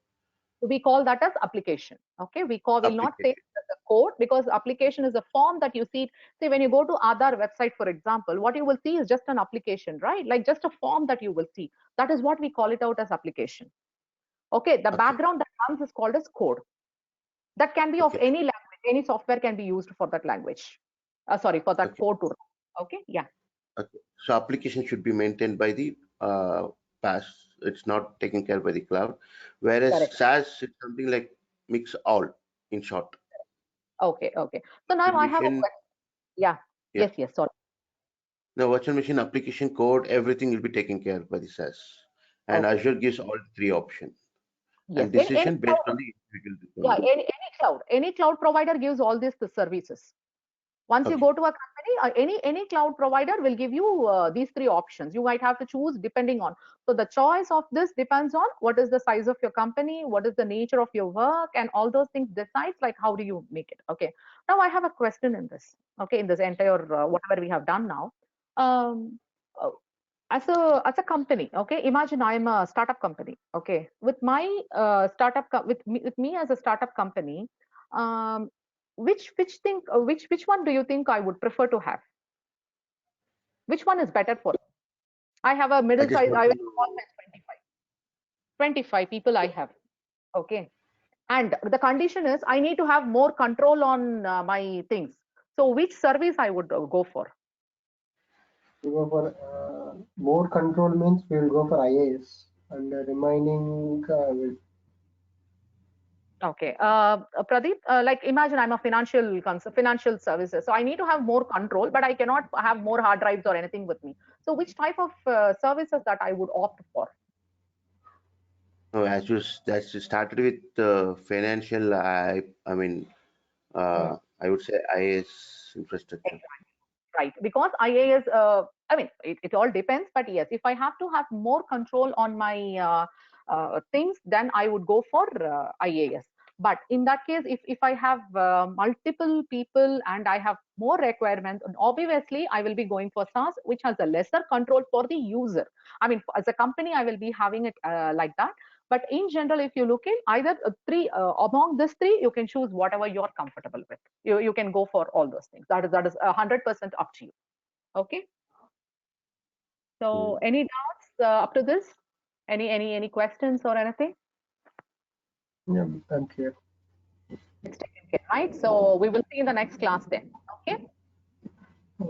S3: We call that as application. Okay, will not say
S1: Application.
S3: the code because application is a form that you see. See, when you go to Aadhaar website, for example, what you will see is just an application, right? Like just a form that you will see. That is what we call it out as application. Okay, the
S1: Okay,
S3: background that comes is called as code. That can be of
S1: okay,
S3: any language. Any software can be used for that language. Sorry, for that
S1: okay,
S3: code to run. Okay, yeah,
S1: okay. So application should be maintained by the PaaS. It's not taken care by the cloud. Whereas
S3: correct.
S1: SaaS is something like mix all, in short.
S3: Okay, okay. So now
S1: Virtual
S3: I have a
S1: machine,
S3: question. Yeah,
S1: yeah.
S3: yes, sorry.
S1: The virtual machine application code, everything will be taken care by the SaaS. And
S3: Okay,
S1: Azure gives all three options
S3: yes.
S1: and
S3: Any
S1: decision based
S3: cloud,
S1: on the individual
S3: yeah,
S1: requirement.
S3: any cloud provider gives all these the services. Once you
S1: Okay,
S3: go to a company, any cloud provider will give you these three options. You might have to choose depending on. So the choice of this depends on what is the size of your company, what is the nature of your work, and all those things decides like how do you make it. Okay. Now I have a question in this. Okay, in this entire whatever we have done now. Um, uh, as a company, okay, imagine I'm a startup company, okay, with my with me as a startup company, um, which one do you think I would prefer to have? Which one is better for me? I have a
S1: I
S3: middle
S1: just
S3: size,
S1: want
S3: I
S1: to
S3: have
S1: know.
S3: 25 people I have, okay, and the condition is I need to have more control on my things. So which service I would go for?
S5: We go for more control means we will go for IAS, and the remaining will.
S3: Okay, Pradeep, like imagine I'm a financial services, so I need to have more control, but I cannot have more hard drives or anything with me. So which type of services that I would opt for?
S1: No, as you started with financial, I mean,
S3: Hmm.
S1: I would say IS infrastructure.
S3: Right, because IAS, I mean, it all depends, but yes, if I have to have more control on my things, then I would go for IAS. But in that case, if I have multiple people and I have more requirements, obviously I will be going for SaaS, which has a lesser control for the user. I mean, as a company, I will be having it like that. But in general, if you look in either among these three, you can choose whatever you're comfortable with. You can go for all those things. That is 100% up to you. Okay. So any doubts up to this? Any questions or anything?
S5: Yeah, I'm clear.
S3: It's taken care, right? So we will see in the next class then. Okay.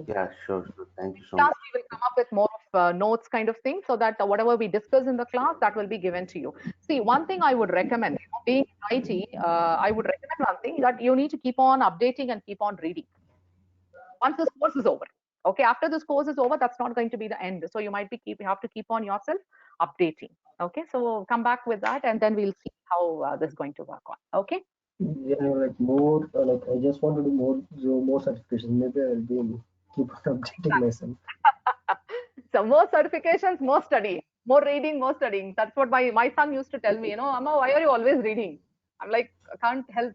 S1: Yeah, sure. Thank you so
S3: Class
S1: much.
S3: we will come up with more of notes kind of thing, so that whatever we discuss in the class, that will be given to you. See, one thing I would recommend, being in IT, I would recommend one thing, that you need to keep on updating and keep on reading once this course is over. Okay, after this course is over, that's not going to be the end. So you have to keep on yourself updating. Okay, so come back with that, and then we'll see how this is going to work on. Okay.
S5: Yeah, like more, like I just want to do more certifications. Maybe I'll be keep on updating myself.
S3: So more certifications, more studying, more reading, more studying. That's what my son used to tell me, Amma, why are you always reading? I'm like, I can't help.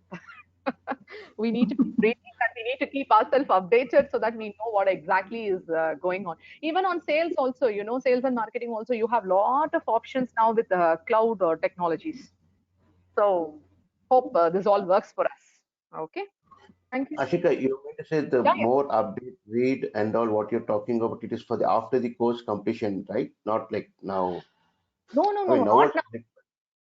S3: We need to keep reading and we need to keep ourselves updated so that we know what exactly is going on. Even on sales also, sales and marketing also, you have lot of options now with cloud or technologies. So hope this all works for us. Okay. Thank you.
S1: Ashika, you mean to say the
S3: Yeah, yeah.
S1: more update, read, and all what you're talking about, it is for the after the course completion, right? Not like now.
S3: No, no,
S1: I
S3: no,
S1: mean, now
S3: not
S1: also,
S3: now.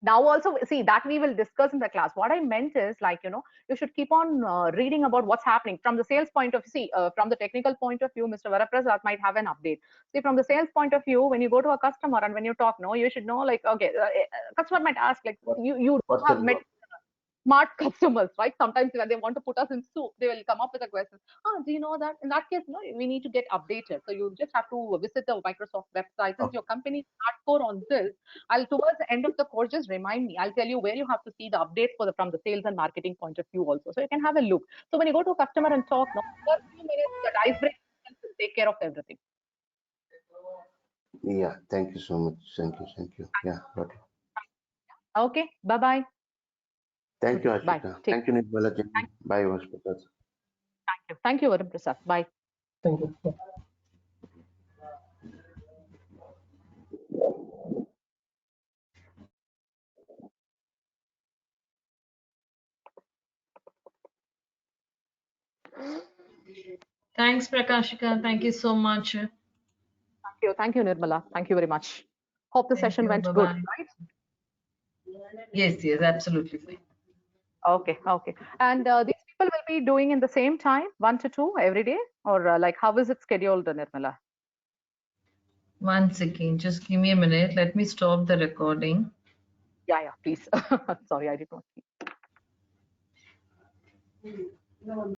S3: Now also, see, that we will discuss in the class. What I meant is, like, you should keep on reading about what's happening from the sales point of view. From the technical point of view, Mr. Varaprasad might have an update. See, from the sales point of view, when you go to a customer and when you talk, no, you should know, like, okay, customer might ask, like,
S1: what,
S3: you
S1: what's
S3: have met
S1: the
S3: smart customers, right? Sometimes when they want to put us in soup, they will come up with a question. Do you know that? In that case, no, we need to get updated. So you just have to visit the Microsoft website. Since your company is hardcore on this, I'll towards the end of the course just remind me. I'll tell you where you have to see the updates from the sales and marketing point of view also. So you can have a look. So when you go to a customer and talk, no, for a few minutes, that icebreaker will take care of everything.
S1: Yeah, thank you so much. Thank you. Yeah, got it.
S3: Okay, bye bye.
S1: Thank you,
S3: Bye.
S1: Ashika.
S3: Take
S1: Thank you, Nirmala.
S3: Thank
S1: Bye, Vaspita.
S3: you. Thank you, Varun Prasad. Bye.
S5: Thank you.
S4: Thanks, Prakashika. Thank you so much.
S3: Thank you, Nirmala. Thank you very much. Hope the
S4: Thank
S3: session
S4: you.
S3: went good,
S4: Bye-bye.
S3: right?
S4: Yes, yes, absolutely fine.
S3: Okay, okay. And these people will be doing in the same time, 1 to 2 every day, or like how is it scheduled, Nirmala?
S4: One second, just give me a minute. Let me stop the recording.
S3: Yeah, yeah, please. Sorry, I did not see.